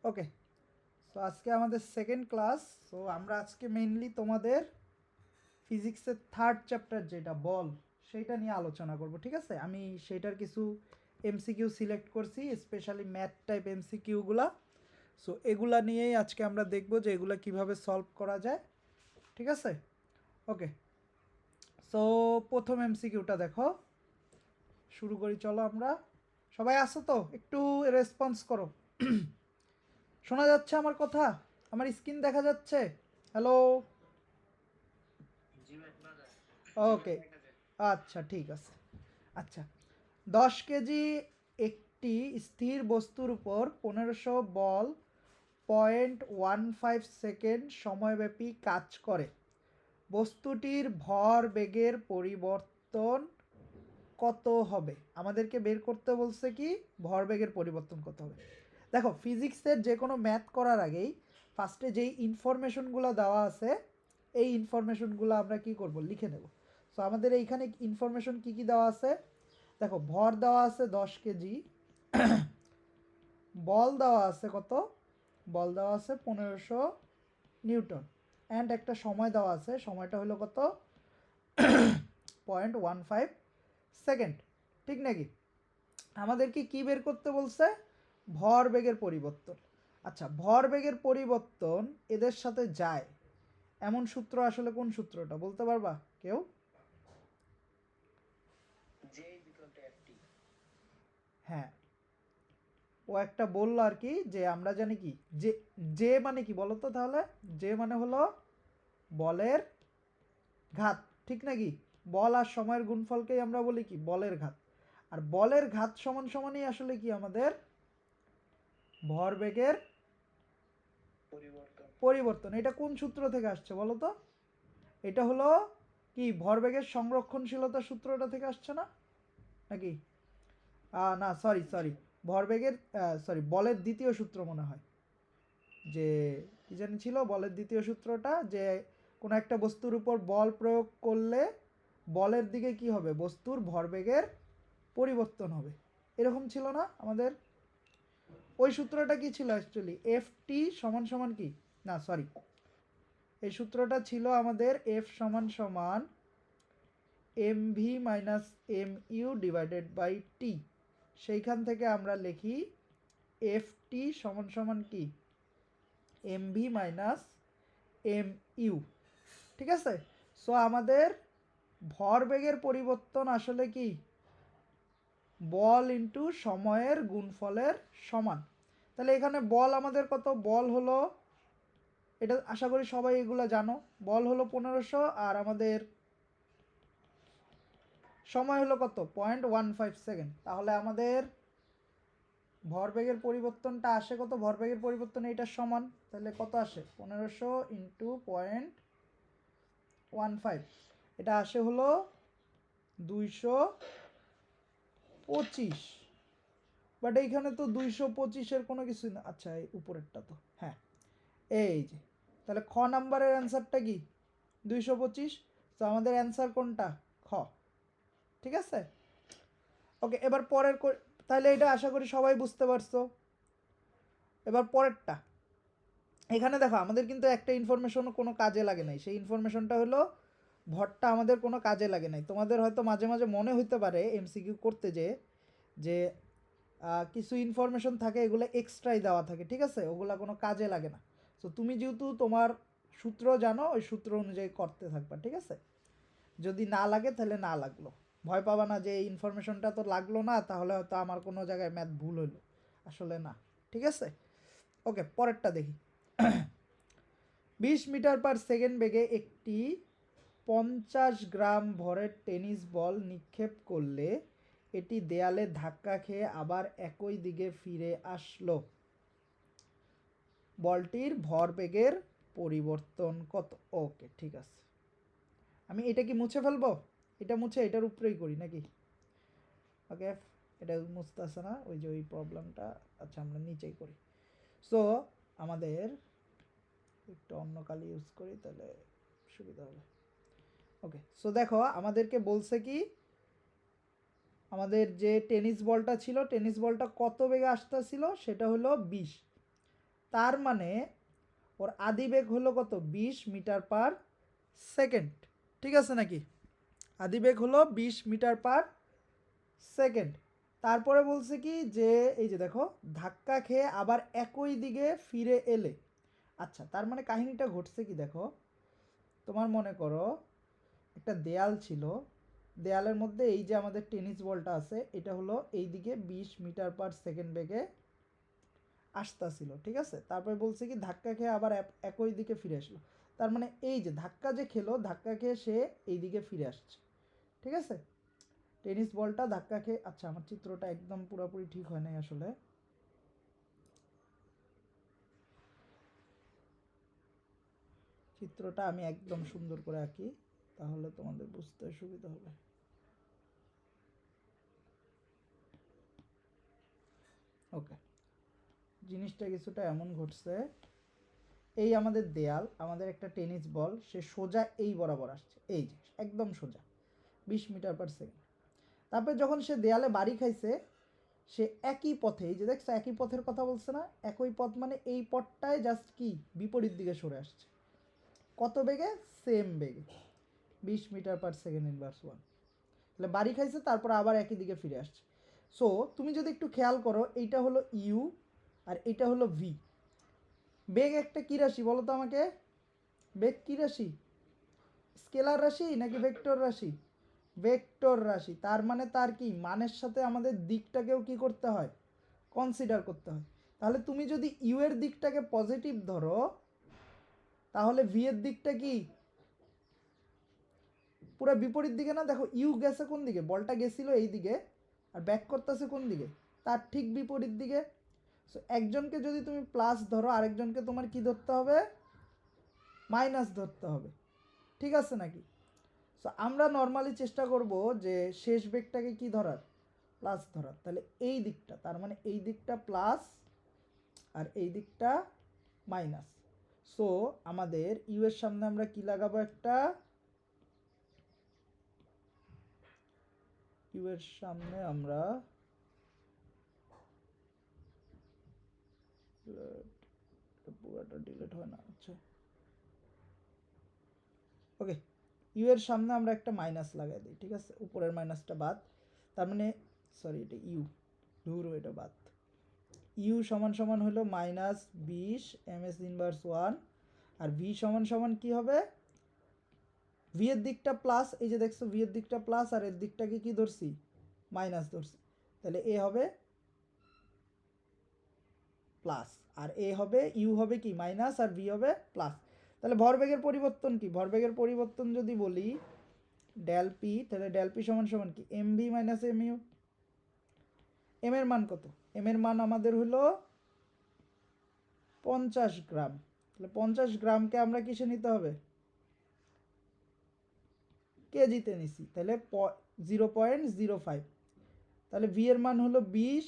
ওকে, so আজকে আমাদের second class. So আমরা আজকে মেইনলি তোমাদের ফিজিক্সের থার্ড চ্যাপ্টার যেটা বল সেইটা নিয়ে আলোচনা করব, ঠিক আছে? আমি সেইটার কিছু এমসিকিউ সিলেক্ট করছি, স্পেশালি ম্যাথ টাইপ এমসিকিউগুলা। সো এগুলা নিয়েই আজকে আমরা দেখব যে এগুলা কিভাবে সলভ করা যায়, ঠিক আছে? ওকে, সো প্রথম এমসিকিউটা দেখো, শুরু করি চলো। আমরা সবাই আসো তো, একটু রেসপন্স করো। শোনা যাচ্ছে আমার কথা? আমার স্ক্রিন দেখা যাচ্ছে? হ্যালো? ওকে, আচ্ছা ঠিক আছে। আচ্ছা, 10 কেজি একটি স্থির বস্তুর উপর 1500 বল 0.15 সেকেন্ড সময়ব্যাপী কাজ করে। বস্তুটির ভর বেগের পরিবর্তন কত হবে? আমাদেরকে বের করতে বলছে কি ভরবেগের পরিবর্তন কত হবে। দেখো, ফিজিক্সের যে কোনো ম্যাথ করার আগেই ফার্স্টে যেই ইনফরমেশনগুলো দেওয়া আছে এই ইনফরমেশনগুলো আমরা কি করব, লিখে নেব। সো আমাদের এইখানে ইনফরমেশন কি কি দেওয়া আছে দেখো, ভর দেওয়া আছে 10 কেজি, বল দেওয়া আছে কত, বল দেওয়া আছে 1500 নিউটন, অ্যান্ড একটা সময় দেওয়া আছে, সময়টা হলো কত 0.15 সেকেন্ড, ঠিক নাকি? আমাদেরকে কি বের করতে বলছে? ভর বেগের পরিবর্তন। আচ্ছা, ভর বেগের পরিবর্তন এদের সাথে যায় এমন সূত্র আসলে কোন সূত্রটা বলতে পারবা কেউ? হ্যাঁ, ও একটা বললো আর কি, যে আমরা জানি কি যে যে মানে কি বলো তো তাহলে? যে মানে হলো বলের ঘাত, ঠিক নাকি? বল আর সময়ের গুণফলকেই আমরা বলি কি বলের ঘাত। আর বলের ঘাত সমান সমানই আসলে কি আমাদের ভরবেগের পরিবর্তন। এটা কোন সূত্র থেকে আসছে বলো তো? এটা হলো কি ভরবেগের সংরক্ষণশীলতা সূত্রটা থেকে আসছে না নাকি? না, সরি সরি, ভরবেগের সরি বলের দ্বিতীয় সূত্র মনে হয়, যে কি জানি ছিল বলের দ্বিতীয় সূত্রটা, যে কোনো একটা বস্তুর উপর বল প্রয়োগ করলে বলের দিকে কি হবে, বস্তুর ভরবেগের পরিবর্তন হবে, এরকম ছিল না আমাদের? ওই সূত্রটা কি ছিল অ্যাকচুয়ালি? এফ টি সমান সমান কি, না সরি, এই সূত্রটা ছিল আমাদের এফ সমান সমান M V minus M U divided by T. সেইখান থেকে আমরা লিখি এফ টি সমান সমান কি M V minus M U, ঠিক আছে? সো আমাদের ভরবেগের পরিবর্তন আসলে কি বল ইন্টু সময়ের গুণফলের সমান। তাহলে এখানে বল আমাদের কত, বল হলো, এটা আশা করি সবাই এগুলো জানো, বল হলো 1500 আর আমাদের সময় হলো কত 0.15 সেকেন্ড। তাহলে আমাদের ভরবেগের পরিবর্তনটা আসে কত, ভরবেগের পরিবর্তন এইটার সমান, তাহলে কত আসে 1500 ইন্টু 0.15, এটা আসে হলো 225। বাট এইখানে তো 225-এর কোনো কিছু না। আচ্ছা, এই উপরেরটা তো, হ্যাঁ এই যে, তাহলে খ নাম্বারের অ্যান্সারটা কি 225। তো আমাদের অ্যান্সার কোনটা, খ, ঠিক আছে? ওকে, এবার পরের তাহলে এটা আশা করি সবাই বুঝতে পারছো। এবার পরেরটা, এখানে দেখো আমাদের কিন্তু একটা ইনফরমেশনও কোনো কাজে লাগে নাই, সেই ইনফরমেশনটা হলো ভরটা আমাদের কোনো কাজে লাগে নাই। তোমাদের হয়তো মাঝে মাঝে মনে হইতে পারে এমসিকিউ করতে যে কিছু ইনফরমেশন থাকে এগুলো এক্সট্রাই দেওয়া থাকে, ঠিক আছে, ওগুলা কোনো কাজে লাগে না। তো তুমি যেহেতু তোমার সূত্র জানো, ওই সূত্র অনুযায়ী করতে থাকবা, ঠিক আছে? যদি না লাগে তাহলে না লাগলো, ভয় পাবা না যে এই ইনফরমেশনটা তো লাগলো না, তাহলে হয়তো আমার কোনো জায়গায় ম্যাথ ভুল হলো, আসলে না, ঠিক আছে? ওকে, পরেরটা দেখি। 20 মিটার/সেকেন্ড বেগে একটি 50 গ্রাম ভরের টেনিস বল নিক্ষেপ করলে এটি দেয়ালে ধাক্কা খেয়ে আবার একই দিকে ফিরে আসলো। বলটির ভরবেগের পরিবর্তন কত? ওকে, ঠিক আছে। আমি এটা কি মুছে ফেলবো? এটা মুছে এটার উপরেই করি নাকি? ওকে, এটা মুছতেছে না, ওই যে ওই প্রবলেমটা। আচ্ছা, আমরা নিচেই করি। সো আমাদের একটু অন্য কালি ইউজ করি, তাহলে সুবিধা হবে। ওকে, সো দেখো আমাদেরকে বলছে কি, আমাদের যে টেনিস বলটা ছিল, টেনিস বলটা কত বেগে আসতেছিল সেটা হলো 20। তার মানে ওর আদিবেগ হলো কত 20 মিটার পার সেকেন্ড, ঠিক আছে নাকি? আদিবেগ হলো 20 মিটার পার সেকেন্ড। তারপরে বলছে কি যে এই যে দেখো ধাক্কা খেয়ে আবার একই দিকে ফিরে এলে, আচ্ছা তার মানে কাহিনীটা ঘটছে কি দেখো, তোমার মনে করো একটা দেয়াল ছিল, দেয়ালের মধ্যে এই যে আমাদের টেনিস বলটা আছে এটা হলো এই দিকে 20 মিটার পার সেকেন্ড বেগে আসতেছিল, ঠিক আছে? তারপরে বলছে কি ধাক্কা খেয়ে আবার একই দিকে ফিরে আসলো, তার মানে এই যে ধাক্কা যে খেলো, ধাক্কা খেয়ে সে এই দিকে ফিরে আসছে, ঠিক আছে? টেনিস বলটা ধাক্কা খেয়ে, আচ্ছা আমার চিত্রটা একদম পুরোপুরি ঠিক হয় নাই আসলে, চিত্রটা আমি একদম সুন্দর করে আঁকি তাহলে তোমাদের বুঝতে সুবিধা হবে। ওকে, জিনিসটা কিছুটা এমন ঘটছে, এই আমাদের দেয়াল, আমাদের একটা টেনিস বল, সে সোজা এই বরাবর আসছে, এই যে একদম সোজা 20 মিটার পার সেকেন্ড। তারপরে যখন সে দেয়ালে বাড়ি খাইছে, সে একই পথে, এই যে দেখছো একই পথের কথা বলছে না, একই পথ মানে এই পথটায় জাস্ট কি বিপরীত দিকে সরে আসছে, কত বেগে? সেম বেগে 20 মিটার পার সেকেন্ড ইনভার্স 1। তাহলে বাড়ি খাইছে তারপর আবার একই দিকে ফিরে আসছে। সো তুমি যদি একটু খেয়াল করো এইটা হলো ইউ আর এইটা হলো ভি। বেগ একটা কী রাশি বলো তো আমাকে? বেগ কী রাশি? স্কেলার রাশি নাকি ভেক্টর রাশি? ভেক্টর রাশি। তার মানে তার কি মানের সাথে আমাদের দিকটাকেও কি করতে হয়? কনসিডার করতে হয়। তাহলে তুমি যদি ইউ এর দিকটাকে পজিটিভ ধরো তাহলে ভি এর দিকটা কি পুরো বিপরীত দিকে না? দেখো ইউ গেছে কোন দিকে, বলটা গেছিল এই দিকে আর ব্যাক করতেছে কোন দিকে, তার ঠিক বিপরীত দিকে। সো একজনকে যদি তুমি প্লাস ধরো আরেকজনকে তোমার কি ধরতে হবে? মাইনাস ধরতে হবে, ঠিক আছে নাকি? সো আমরা নর্মালি চেষ্টা করব যে শেষ বেগটাকে কি ধরার? প্লাস ধরার। তাহলে এই দিকটা, তার মানে এই দিকটা প্লাস আর এই দিকটা মাইনাস। সো আমাদের ইউ এর সামনে আমরা কি লাগাবো? একটা ইউ এর সামনে আমরা পুরোটা ডিলিট হয় না, আচ্ছা ওকে, ইউ এর সামনে আমরা একটা মাইনাস লাগাই দিই, ঠিক আছে? উপরের মাইনাসটা বাদ, তার মানে সরি এটা ইউ, ধুর এটা বাদ। ইউ সমান সমান হলো মাইনাস 20 এমএস ইনভার্স 1 আর ভি সমান সমান কি হবে? ভি এর দিকটা প্লাস, এই যে দেখছো ভি এর দিকটা প্লাস আর এর দিকটাকে কি ধরছি? মাইনাস ধরছি। তাহলে এ হবে প্লাস আর এ হবে, ইউ হবে কি মাইনাস আর ভি হবে প্লাস। তাহলে ভরবেগের পরিবর্তন কি? ভরবেগের পরিবর্তন যদি বলি ডেল পি, তাহলে ডেল পি সমান সমান কি? M V minus M U. M এর মান কত? এম এর মান আমাদের হলো 50 গ্রাম। তাহলে 50 গ্রামকে আমরা কিসে নিতে হবে? কেজিতে নিছি, তাহলে 0.05। তাহলে ভি এর মান হলো 20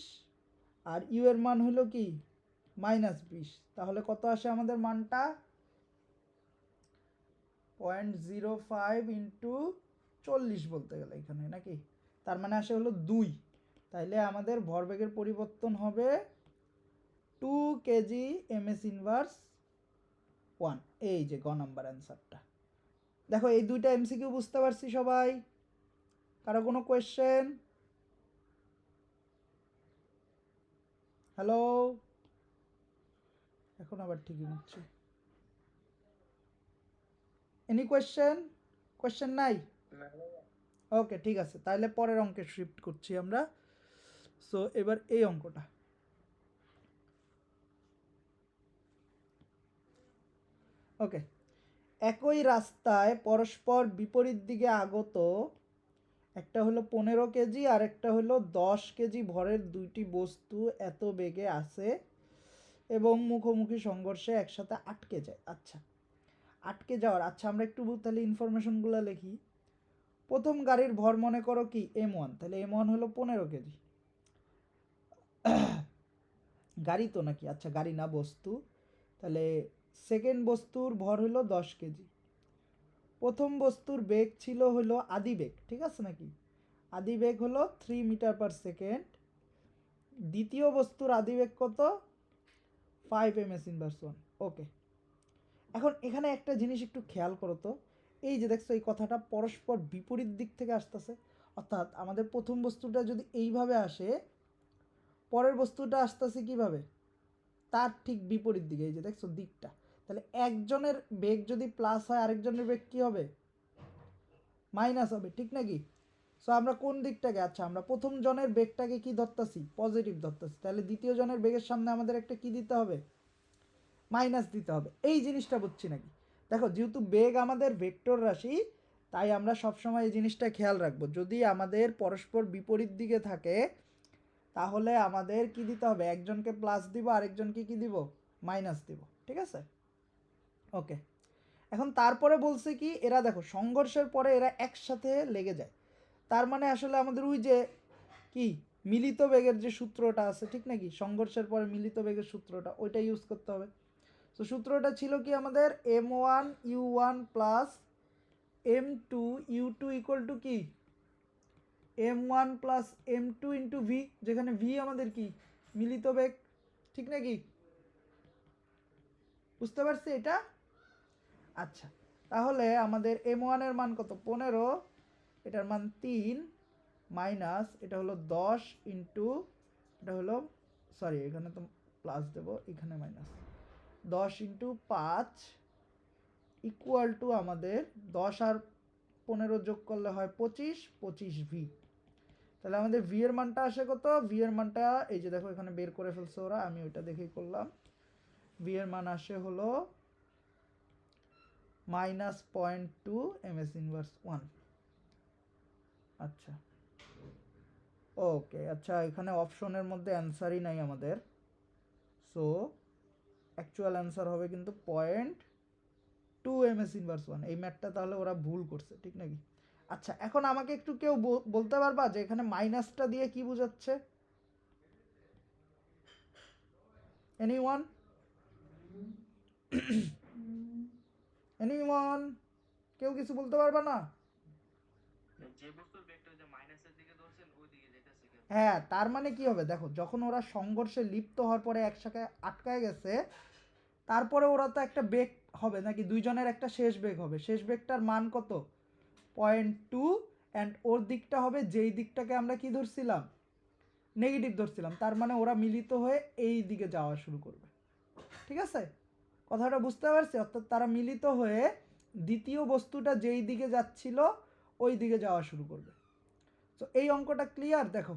আর ইউ এর মান হলো কি -20। তাহলে কত আসে আমাদের মানটা? 0.05 ইন্টু 40 বলতে গেলে এখানে নাকি, তার মানে আসে হলো 2। তাইলে আমাদের ভরবেগের পরিবর্তন হবে 2 কেজি এমএস ইনভার্স 1। এই যে গ নাম্বার অ্যান্সারটা। দেখো এই দুইটা এমসিকিউ বুঝতে পারছি সবাই? কারো কোনো কোয়েশ্চেন? হ্যালো, এখন আবার ঠিকই হচ্ছে। Any question? কোয়েশ্চেন নাই? ওকে ঠিক আছে, তাহলে পরের অঙ্কে শিফট করছি আমরা। সো এবার এই অঙ্কটা, ওকে। একই রাস্তায় পরস্পর বিপরীত দিকে আগত একটা হলো 15 কেজি আর একটা হলো 10 কেজি ভরের দুইটি বস্তু এত বেগে আসে এবং মুখোমুখি সংঘর্ষে একসাথে আটকে যায়। আচ্ছা আটকে যাওয়ার, আচ্ছা আমরা একটু তাহলে ইনফরমেশনগুলো লিখি। প্রথম গাড়ির ভর মনে করো কি M1, তাহলে M1 হলো 15 কেজি। গাড়ি তো নাকি, আচ্ছা গাড়ি না বস্তু, তাহলে সেকেন্ড বস্তুর ভর হলো 10 কেজি। প্রথম বস্তুর বেগ ছিল হলো আদি বেগ, ঠিক আছে নাকি? আদি বেগ হলো 3 মিটার পার সেকেন্ড। দ্বিতীয় বস্তুর আদি বেগ কত? 5 ms−1। ওকে, এখন এখানে একটা জিনিস একটু খেয়াল করো তো, এই যে দেখছো এই কথাটা পরস্পর বিপরীত দিক থেকে আসতেছে, অর্থাৎ আমাদের প্রথম বস্তুটা যদি এইভাবে আসে, পরের বস্তুটা আসতেছে কিভাবে, তার ঠিক বিপরীত দিকে। এই যে দেখছো দিকটা, তাহলে একজনের বেগ যদি প্লাস হয় আরেকজনের বেগ কি হবে, মাইনাস হবে, ঠিক নাকি? সো আমরা কোন দিকটাকে, আচ্ছা আমরা প্রথম জনের বেগটাকে কি ধরতেছি, পজিটিভ ধরতেছি, তাহলে দ্বিতীয় জনের বেগের সামনে আমাদের একটা কি দিতে হবে, মাইনাস দিতে হবে। এই জিনিসটা বুঝছি নাকি? দেখো যেহেতু বেগ আমাদের ভেক্টর রাশি, তাই আমরা সবসময় এই জিনিসটা খেয়াল রাখবো, যদি আমাদের পরস্পর বিপরীত দিকে থাকে তাহলে আমাদের কি দিতে হবে, একজনকে প্লাস দিব আরেকজনকে কি দিব, মাইনাস দিব, ঠিক আছে? ওকে, এখন তারপরে বলছে কি, এরা দেখো সংঘর্ষের পরে এরা একসাথে লেগে যায়, তার মানে আসলে আমাদের ওই যে কি মিলিত বেগের যে সূত্রটা আছে, ঠিক নাকি, সংঘর্ষের পরে মিলিত বেগের সূত্রটা, ওইটা ইউজ করতে হবে। তো সূত্রটা ছিল কি আমাদের, m1u1 plus m2u2 equal to কি m1 plus m2 into V, যেখানে ভি আমাদের কি মিলিত বেগ, ঠিক নাকি? বুঝতে পারছি এটা? আচ্ছা, তাহলে আমাদের m1 এর মান কত, 15, এটার মান 3, মাইনাস এটা হলো 10 ইন্টু, এটা হলো, সরি এখানে তো প্লাস দেবো, এখানে মাইনাস, 10 ইন্টু 5 ইকুয়াল টু আমাদের 10 আর 15 যোগ করলে হয় 25, 25 ভি। তাহলে আমাদের ভি এর মানটা আসে কত, ভি এর মানটা এই যে দেখো এখানে বের করে ফেলছে ওরা, আমি ওইটা দেখেই করলাম। ভি এর মান আসে হলো -0.2 ms−1। আচ্ছা ওকে, আচ্ছা এখানে অপশনের মধ্যে অ্যান্সারই নাই আমাদের, সো অ্যাকচুয়াল অ্যান্সার হবে কিন্তু 0.2 ms−1। এই ম্যাথটা তাহলে ওরা ভুল করছে, ঠিক নাকি? আচ্ছা এখন আমাকে একটু কেউ বলতে পারবা যে এখানে মাইনাসটা দিয়ে কি বোঝাচ্ছে, এনিওয়ান? এনিওয়ান, কেউ কিছু বলতে পারবা না? যে বস্তুর বেগটা যে মাইনাসের দিকে ধরছেন ওই দিকে যাইতেছে কেন? হ্যাঁ, তার মানে কি হবে দেখো, যখন ওরা সংঘর্ষে লিপ্ত হওয়ার পরে একসাথে আটকায় গেছে, তারপরে ওরা তো একটা বেগ হবে নাকি, দুইজনের একটা শেষ বেগ হবে, শেষ বেগটার মান কত, 0.2, অ্যান্ড ওর দিকটা হবে যেই দিকটাকে আমরা কি ধরছিলাম, নেগেটিভ ধরছিলাম, তার মানে ওরা মিলিত হয়ে এই দিকে যাওয়া শুরু করবে, ঠিক আছে? কথাটা বুঝতে পারছি? অর্থাৎ তারা মিলিত হয়ে দ্বিতীয় বস্তুটা যেই দিকে যাচ্ছিল ওই দিকে যাওয়া শুরু করবে। তো এই অঙ্কটা ক্লিয়ার? দেখো,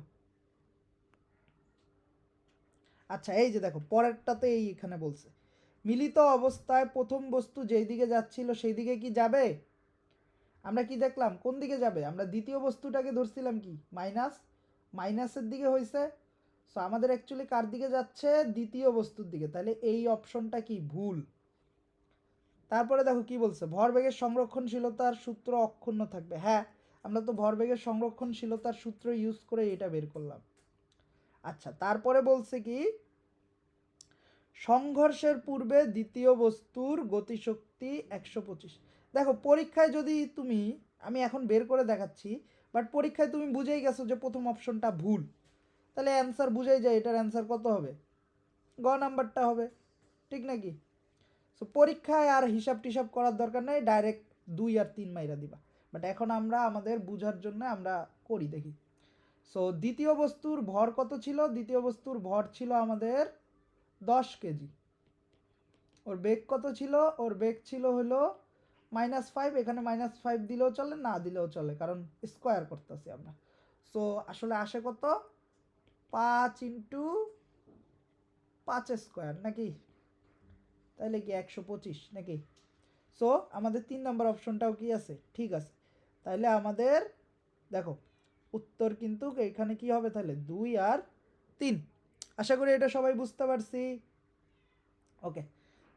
আচ্ছা এই যে দেখো পরেরটাতে এইখানে বলছে মিলিত অবস্থায় প্রথম বস্তু যেই দিকে যাচ্ছিল সেই দিকে কি যাবে, আমরা কি দেখলাম কোন দিকে যাবে, আমরা দ্বিতীয় বস্তুটাকে ধরছিলাম কি মাইনাস, মাইনাসের দিকে হয়েছে, সো আমাদের অ্যাকচুয়ালি কার দিকে যাচ্ছে, দ্বিতীয় বস্তুর দিকে, তাহলে এই অপশনটা কি ভুল। তারপরে দেখো কি বলছে, ভরবেগের সংরক্ষণশীলতার সূত্র অক্ষুণ্ণ থাকবে। হ্যাঁ, আমরা তো ভরবেগের সংরক্ষণশীলতার সূত্র ইউজ করে এটা বের করলাম। আচ্ছা তারপরে বলছে কি, সংঘর্ষের পূর্বে দ্বিতীয় বস্তুর গতিশক্তি 125। দেখো পরীক্ষায় যদি তুমি, আমি এখন বের করে দেখাচ্ছি, বাট পরীক্ষায় তুমি বুঝেই গেছো যে প্রথম অপশনটা ভুল, তাহলে অ্যান্সার বুঝেই যায় এটার অ্যান্সার কত হবে, গ নাম্বারটা হবে, ঠিক নাকি? সো পরীক্ষায় আর হিসাব টিসাব করার দরকার নেই, ডাইরেক্ট 2 আর 3 মাইরা দিবা, বাট এখন আমরা আমাদের বুঝার জন্য আমরা করি দেখি। সো দ্বিতীয় বস্তুর ভর কত ছিল, দ্বিতীয় বস্তুর ভর ছিল আমাদের 10 কেজি, ওর বেগ কত ছিল, ওর বেগ ছিল হলো -5, এখানে -5 দিলেও চলে না দিলেও চলে কারণ স্কোয়ার করতেছি আমরা। সো আসলে আসে কত, 5 ইন্টু 5 স্কোয়ার নাকি, তাহলে কি 125 নাকি? সো আমাদের 3 নম্বর অপশনটাও কি আছে, ঠিক আছে। তাহলে আমাদের দেখো উত্তর কিন্তু এখানে কি হবে, তাহলে 2 আর 3। আশা করি এটা সবাই বুঝতে পারছি। ওকে,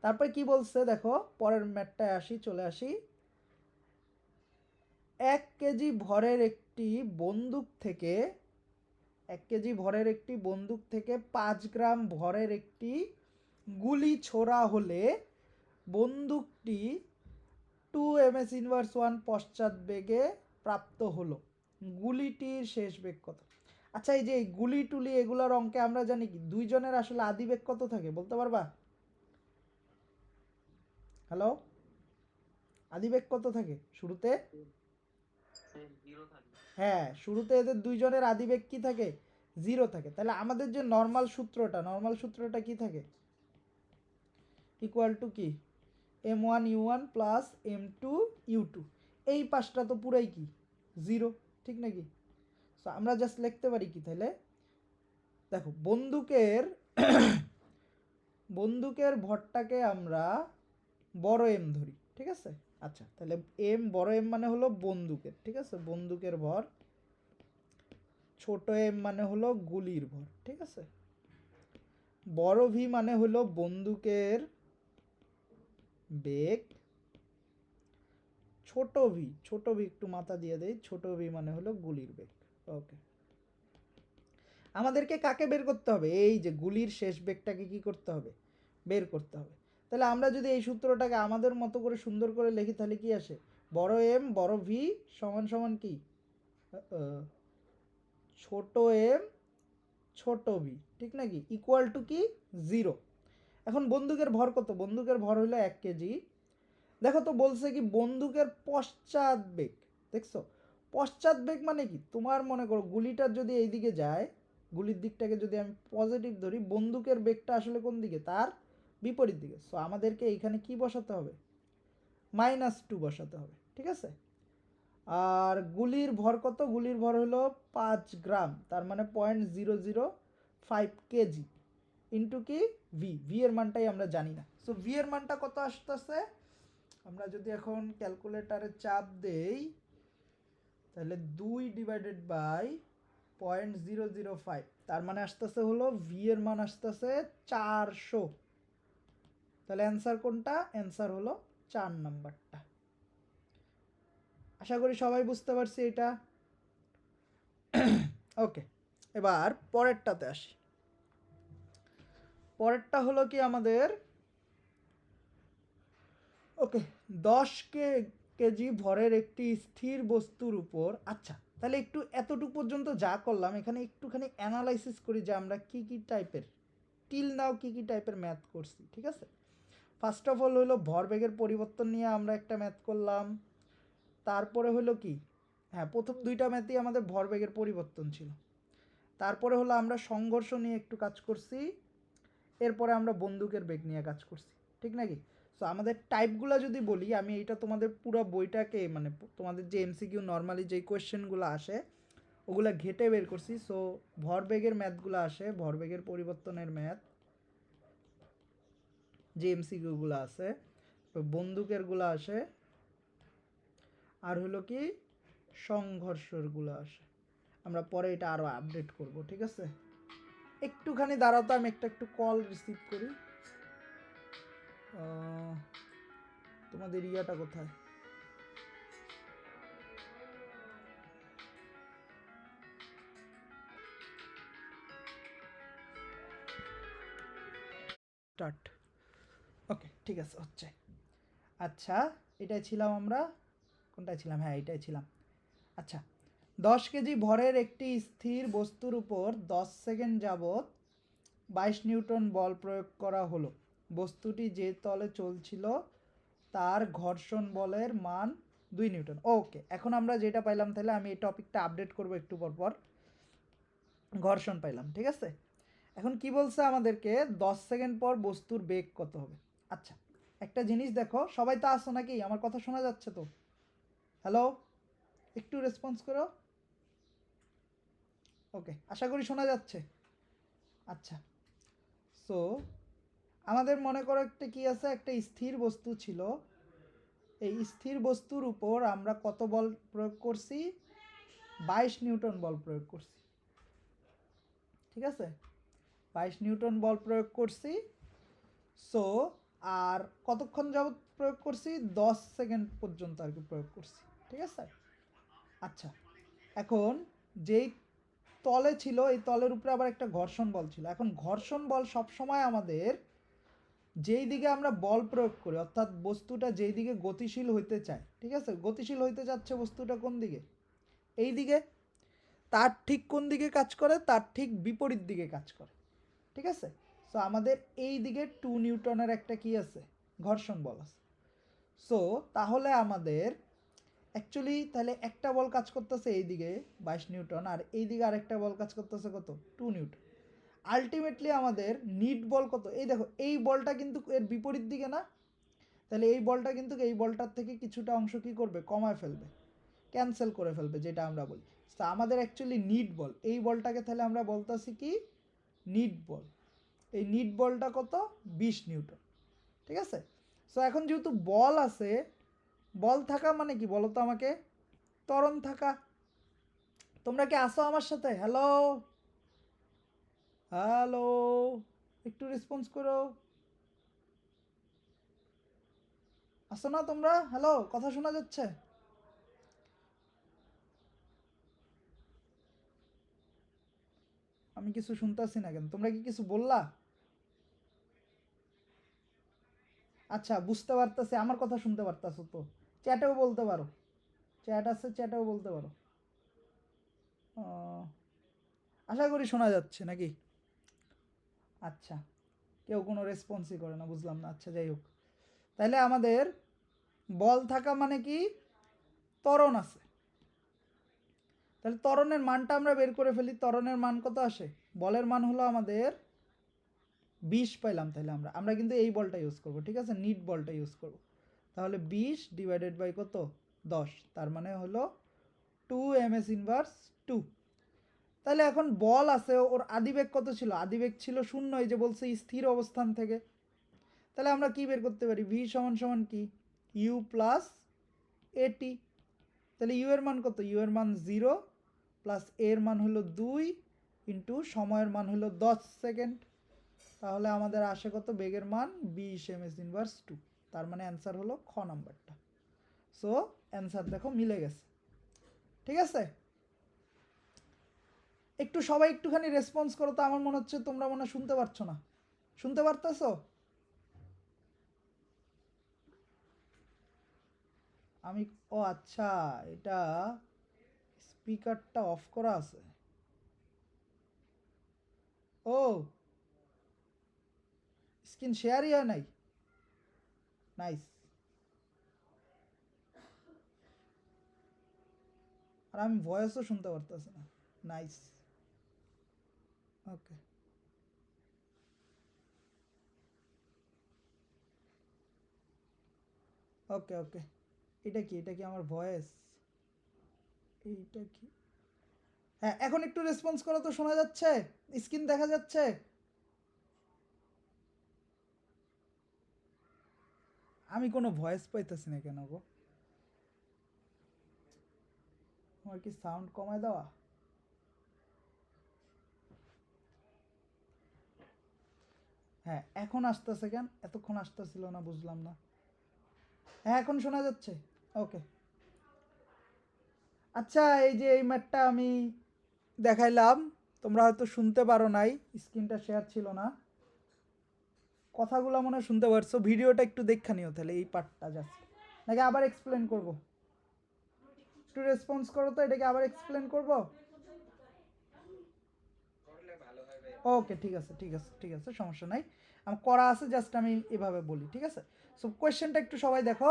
তারপরে কি বলছে দেখো, পরের ম্যাটটায় আসি, চলে আসি। 1 কেজি ভরের একটি বন্দুক থেকে 1 কেজি ভরের একটি বন্দুক থেকে 5 গ্রাম ভরের একটি গুলি ছোড়া হলে বন্দুকটি 2 ms−1 পশ্চাৎ বেগে প্রাপ্ত হলো, গুলিটির শেষ বেগ কত? আচ্ছা, এই যে এই গুলি টুলি এগুলোর অঙ্কে আমরা জানি কি দুইজনের আসলে আদিবেগ কত থাকে বলতে পারবা? হ্যালো, আদিবেগ কত থাকে শুরুতে? জিরো থাকে। হ্যাঁ, শুরুতে এদের দুইজনের আদিবেগ কি থাকে? 0 থাকে। তাহলে আমাদের যে নর্মাল সূত্রটা কি থাকে? ইকুয়াল টু কি? m1u1 plus m2u2। এই পাশটা তো পুরাই কি 0, ঠিক নাকি? সো আমরা জাস্ট লিখতে পারি কি তাহলে? দেখো, বন্দুকের ভরটাকে আমরা বড় এম ধরি, ঠিক আছে? আচ্ছা, তাহলে বড় এম মানে হলো বন্দুকের, ঠিক আছে? বন্দুকের ভর। ছোট এম মানে হলো গুলির ভর, ঠিক আছে? বড় ভি মানে হলো বন্দুকের বেগ। ছোট ভি একটু মাথা দিয়ে দেই, ছোট ভি মানে হলো গুলির বেগ। ওকে, আমাদেরকে কাকে বের করতে হবে? এই যে গুলির শেষ বেগটাকে কি করতে হবে? বের করতে হবে। তাহলে আমরা যদি এই সূত্রটাকে আমাদের মতো করে সুন্দর করে লিখি তাহলে কি আসে? বড় এম বড় ভি সমান সমান কি? ছোট এম ছোট ভি, ঠিক নাকি? ইকুয়াল টু কি? 0। এখন বন্দুকের ভর কত? বন্দুকের ভর হলো 1 কেজি। দেখো তো বলছে কি বন্দুকের পশ্চাৎ বেগ। দেখছো, পশ্চাৎ বেগ মানে কি? তোমার মনে করো গুলিটা যদি এইদিকে যায়, গুলির দিকটাকে যদি আমি পজিটিভ ধরি, বন্দুকের বেগটা আসলে কোন দিকে? তার বিপরীত দিকে। সো আমাদেরকে এইখানে কি বসাতে হবে? -2 বসাতে হবে, ঠিক আছে? আর গুলির ভর কত? গুলির ভর হলো 5 গ্রাম, তার মানে 0.005 কেজি ইন্টু কি? ভি এর মানটাই আমরা জানি না। সো ভি এর মানটা কত আসতেছে? আমরা যদি এখন ক্যালকুলেটারে চাপ দেই তাহলে 2/0.005, তার মানে আসতেছে হলো ভি এর মান আসতেছে 400। তাহলে অ্যান্সার কোনটা? অ্যান্সার হলো 4 নাম্বারটা। আশা করি সবাই বুঝতে পারছি এটা। ওকে, এবার পরেরটাতে আসি। পরেরটা হলো কি আমাদের, ওকে, 10 কেজি ভরের একটি স্থির বস্তুর উপর। আচ্ছা, তাহলে একটু এতটুকু পর্যন্ত যা করলাম এখানে একটুখানি অ্যানালাইসিস করি যে আমরা কি টাইপের টিল নাও কি টাইপের ম্যাথ করছি, ঠিক আছে? ফার্স্ট অফ অল হলো ভরবেগের পরিবর্তন নিয়ে আমরা একটা ম্যাথ করলাম। তারপরে হলো কি, হ্যাঁ, প্রথম দুইটা ম্যাথই আমাদের ভরবেগের পরিবর্তন ছিল। তারপরে হলো আমরা সংঘর্ষ নিয়ে একটু কাজ করছি। এরপরে আমরা বন্দুকের বেগ নিয়ে কাজ করছি, ঠিক নাকি? সো আমাদের টাইপগুলো যদি বলি, আমি এইটা তোমাদের পুরো বইটাকে মানে তোমাদের যে এমসিকিউ নর্মালি যেই কোয়েশ্চেনগুলো আসে ওগুলা ঘেটে বের করছি। সো ভরবেগের ম্যাথগুলো আসে, ভরবেগের পরিবর্তনের ম্যাথ যে এমসিকিউগুলো আছে, বন্দুকেরগুলো আসে, আর হলো কি সংঘর্ষরগুলো আসে। আমরা পরে এটা আরও আপডেট করব, ঠিক আছে? একটুখানি দাঁড়াও তো, আমি একটু কল রিসিভ করি। তোমাদের ইয়াটা কোথায়? স্টার্ট। ওকে, ঠিক আছে, হচ্ছে। আচ্ছা, এটাই ছিলাম আমরা, কোনটায় ছিলাম? হ্যাঁ, এটাই ছিলাম। আচ্ছা, 10 কেজি ভরের একটি স্থির বস্তুর উপর 10 সেকেন্ড যাবত 22 নিউটন বল প্রয়োগ করা হলো। বস্তুটি যে তলে চলছিল তার ঘর্ষণ বলের মান 2 নিউটন। ওকে, এখন আমরা যেটা পাইলাম, তাহলে আমি এই টপিকটা আপডেট করব একটু পর। ঘর্ষণ পাইলাম, ঠিক আছে? এখন কি বলছে আমাদেরকে? 10 সেকেন্ড পর বস্তুর বেগ কত হবে? আচ্ছা, একটা জিনিস দেখো, সবাই তো আসো নাকি? আমার কথা শোনা যাচ্ছে তো? হ্যালো, একটু রেসপন্স করো। ওকে, আশা করি শোনা যাচ্ছে। আচ্ছা, সো আমাদের মনে করো একটা কি আছে, একটা স্থির বস্তু ছিল। এই স্থির বস্তুর উপর আমরা কত বল প্রয়োগ করছি? 22 নিউটন বল প্রয়োগ করছি, ঠিক আছে? 22 নিউটন বল প্রয়োগ করছি। সো আর কতক্ষণ যাবত প্রয়োগ করছি? 10 সেকেন্ড পর্যন্ত আর কি প্রয়োগ করছি, ঠিক আছে? আচ্ছা, এখন যেই তলে ছিল এই তলের উপরে আবার একটা ঘর্ষণ বল ছিল। এখন ঘর্ষণ বল সবসময় আমাদের যেই দিকে আমরা বল প্রয়োগ করি, অর্থাৎ বস্তুটা যেই দিকে গতিশীল হইতে চায়, ঠিক আছে? গতিশীল হইতে যাচ্ছে বস্তুটা কোন দিকে? এই দিকে। তার ঠিক কোন দিকে কাজ করে, তার ঠিক বিপরীত দিকে কাজ করে, ঠিক আছে। সো আমাদের এই দিকে 2 নিউটনের একটা কি আছে, ঘর্ষণ বল আছে। সো তাহলে আমাদের অ্যাকচুয়ালি তাহলে একটা বল কাজ করতেছে এই দিকে 22 নিউটন, আর এই দিকে আরেকটা বল কাজ করতেছে কত, 2 নিউটন। আলটিমেটলি আমাদের নিট বল কত, এই দেখো এই বলটা কিন্তু এর বিপরীত দিকে না, তাহলে এই বলটা কিন্তু এই বলটার থেকে কিছুটা অংশ কি করবে, কমায় ফেলবে, ক্যান্সেল করে ফেলবে, যেটা আমরা বলি। তো আমাদের অ্যাকচুয়ালি নিট বল, এই বলটাকে তাহলে আমরা বলতেছি কি, নিট বল। এই নিট বলটা কত, 20 নিউটন, ঠিক আছে। সো এখন যেহেতু বল আছে, বল থাকা মানে কি বলো তো আমাকে, ত্বরণ থাকা। তোমরা কি আসো আমার সাথে, হ্যালো হ্যালো, একটু রেসপন্স করো, আসো না তোমরা, হ্যালো, কথা শোনা যাচ্ছে? আমি কিছু শুনতেছি না কেন, তোমরা কি কিছু বললা? আচ্ছা বুঝতে পারতেছি, আমার কথা শুনতে পারতাছো তো, চ্যাটেও বলতে পারো, চ্যাট আছে, চ্যাটেও বলতে পারো। আহ, আশা করি শোনা যাচ্ছে নাকি? আচ্ছা, কেউ কোনো রেসপন্সই করে না, বুঝলাম না। আচ্ছা যাই হোক, তাহলে আমাদের বল থাকা মানে কি, ত্বরণ আছে। তাহলে ত্বরণের মানটা আমরা বের করে ফেলি, ত্বরণের মান কত আসে, বলের মান হলো আমাদের 20 পাইলাম, তাহলে আমরা আমরা কিন্তু এই বলটা ইউজ করব, ঠিক আছে, নিট বলটা ইউজ করব। তাহলে 20 ডিভাইডেড বাই কত, 10, তার মানে হলো 2 ms ইনভার্স 2। তাহলে এখন বল আছে, ওর আদিবেগ কত ছিল, আদিবেগ ছিল 0, এই যে বলছে স্থির অবস্থান থেকে। তাহলে আমরা কি বের করতে পারি, ভি সমান সমান কি, ইউ প্লাস এটি। তাহলে ইউ এর মান কত, ইউ এর মান 0 প্লাস এর মান হলো 2 ইন্টু সময়ের মান হলো 10 সেকেন্ড। তাহলে আমাদের আসে কত, বেগের মান 20 ms ইনভার্স 2। তার মানে অ্যান্সার হলো খ নাম্বারটা। সো অ্যান্সার দেখো মিলে গেছে, ঠিক আছে। একটু সবাই একটুখানি রেসপন্স করো তো, আমার মনে হচ্ছে তোমরা মনে হয় শুনতে পারছো না, শুনতে পারতেছো? আমি, ও আচ্ছা, এটা স্পিকারটা অফ করা আছে। ও, স্ক্রিন শেয়ারই হয় নাই, নাইস। আর আমি ভয়েসও শুনতে পারতেছি না, নাইস। ওকে ওকে ওকে, এটা কি, এটা কি আমার ভয়েস, এইটা কি? হ্যাঁ এখন একটু রেসপন্স করো তো, শোনা যাচ্ছে, স্ক্রিন দেখা যাচ্ছে? আমি কোনো ভয়েস পাইতেছি না কেন গো, আমার কি সাউন্ড কমায় দেওয়া? হ্যাঁ এখন আসতেছে কেন, এতক্ষণ আসতেছিল না, বুঝলাম না। হ্যাঁ এখন শোনা যাচ্ছে, ওকে। আচ্ছা এই যে এই ম্যাটটা আমি দেখাইলাম, তোমরা হয়তো শুনতে পারো নাই, স্ক্রিনটা শেয়ার ছিল না, কথাগুলো মনে হয় শুনতে পারছো, ভিডিওটা একটু দেখা নিও তাহলে এই পার্টটা জাস্ট, নাকি আবার এক্সপ্লেন করব? একটু রেসপন্স করো তো, এটাকে আবার এক্সপ্লেন করব? ওকে ঠিক আছে ঠিক আছে ঠিক আছে, সমস্যা নাই, আমার করা আছে, জাস্ট আমি এভাবে বলি, ঠিক আছে। সো কোয়েশ্চেনটা একটু সবাই দেখো,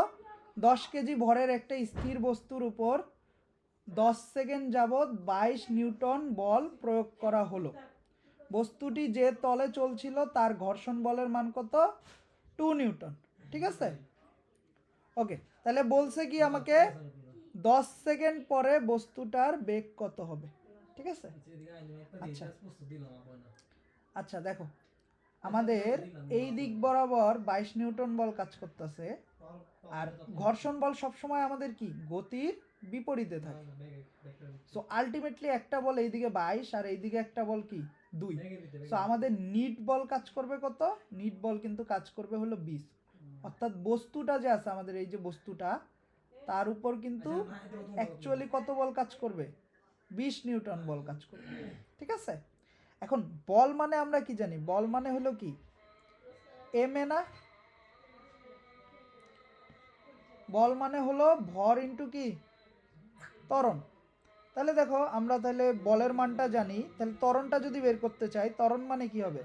10 কেজি ভরের একটা স্থির বস্তুর উপর 10 সেকেন্ড যাবৎ 22 নিউটন বল প্রয়োগ করা হলো। বস্তুটি যে তলে চলছিল তার ঘর্ষণ বলের মান কত, 2 নিউটন, ঠিক আছে। ওকে, তাহলে বলছে কি আমাকে 10 সেকেন্ড পরে বস্তুটার বেগ কত হবে, ঠিক আছে। আচ্ছা আচ্ছা দেখো, আমাদের এই দিক বরাবর 22 নিউটন বল কাজ করতেছে, আর ঘর্ষণ বল সবসময় আমাদের কি, গতির বিপরীতে থাকে। সো আলটিমেটলি একটা বল এইদিকে 22 আর এইদিকে একটা বল কি 2। সো আমাদের নিট বল কাজ করবে কত, নিট বল কিন্তু কাজ করবে হলো 20। অর্থাৎ বস্তুটা যে আছে আমাদের, এই যে বস্তুটা, তার উপর কিন্তু অ্যাকচুয়ালি কত বল কাজ করবে, 20 নিউটন বল কাজ করবে, ঠিক আছে। এখন বল মানে আমরা কি জানি, বল মানে হলো কি, এম এ না, বল মানে হলো ভর ইন্টু কি, ত্বরণ। তাহলে দেখো আমরা তাহলে বলের মানটা জানি, তাহলে ত্বরণটা যদি বের করতে চাই, ত্বরণ মানে কি হবে?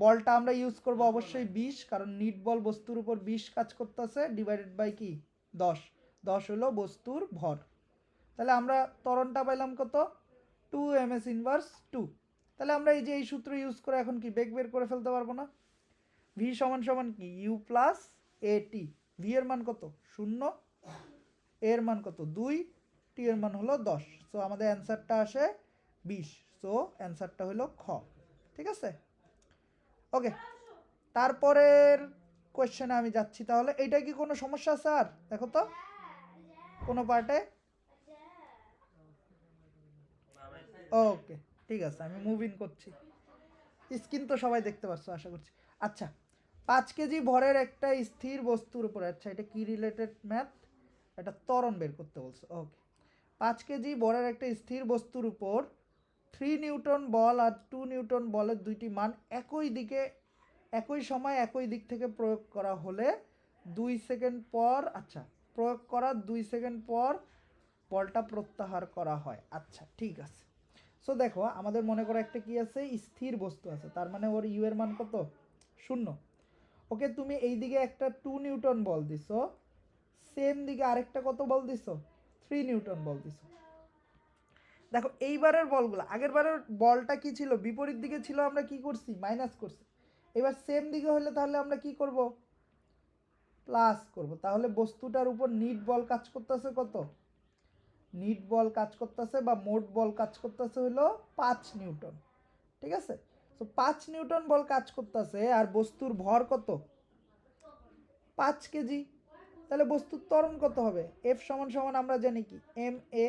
বলটা আমরা ইউজ করব অবশ্যই 20, কারণ নিট বল বস্তুর উপর 20 কাজ করতেছে, ডিভাইডেড বাই কি 10, 10 হলো বস্তুর ভর। তাহলে আমরা ত্বরণটা পাইলাম কত? 2 ms ইনভার্স 2। তাহলে আমরা এই যে এই সূত্র ইউজ করে এখন কি বেগ বের করে ফেলতে পারবো না? ভি সমান সমান কি ইউ প্লাস এটি। ভি এর মান কত? 0, এর মান কত? 2, টি এর মান হলো 10। সো আমাদের অ্যান্সারটা আসে 20। সো অ্যান্সারটা হলো খ। ঠিক আছে, ওকে। তারপরের কোয়েশ্চেনে আমি যাচ্ছি। তাহলে এইটা কি কোনো সমস্যা স্যার? দেখো তো কোনো পার্টে। ওকে, ঠিক আছে, আমি মুভ ইন করছি। স্ক্রিন তো সবাই দেখতে পাচ্ছ আশা করছি। আচ্ছা, 5 কেজি ভরের একটা স্থির বস্তুর উপরে, আচ্ছা এটা কি রিলেটেড ম্যাথ? এটা ত্বরণ বের করতে বলছে। ওকে, 5 কেজি ভরের একটা স্থির বস্তুর উপর 3 নিউটন বল আর 2 নিউটন বলের দুইটি মান একই দিকে একই সময় একই দিক থেকে প্রয়োগ করা হলে 2 সেকেন্ড পর, আচ্ছা প্রয়োগ করার 2 সেকেন্ড পর বলটা প্রত্যাহার করা হয়। আচ্ছা ঠিক আছে। সো দেখো আমাদের মনে করো একটা কি আছে, স্থির বস্তু আছে, তার মানে ওর ইউ এর মান কত? 0। ওকে, তুমি এই দিকে একটা 2 নিউটন বল দিছো, সেম দিকে আরেকটা কত বল দিছো? 3 নিউটন বল দিছো। দেখো এইবারের বলগুলো, আগের বারের বলটা কি ছিল? বিপরীত দিকে ছিল, আমরা কি করছি? মাইনাস করছি। এবার সেম দিকে হলে তাহলে আমরা কি করব? প্লাস করব। তাহলে বস্তুটার উপর নিট বল কাজ করতেছে কত? নিট বল কাজ করতেছে বা মোট বল কাজ করতেছে হলো 5 নিউটন। ঠিক আছে, তো 5 নিউটন বল কাজ করতেছে আর বস্তুর ভর কত? 5 কেজি। তাহলে বস্তুর ত্বরণ কত হবে? এফ সমান সমান আমরা জানি কি এম এ।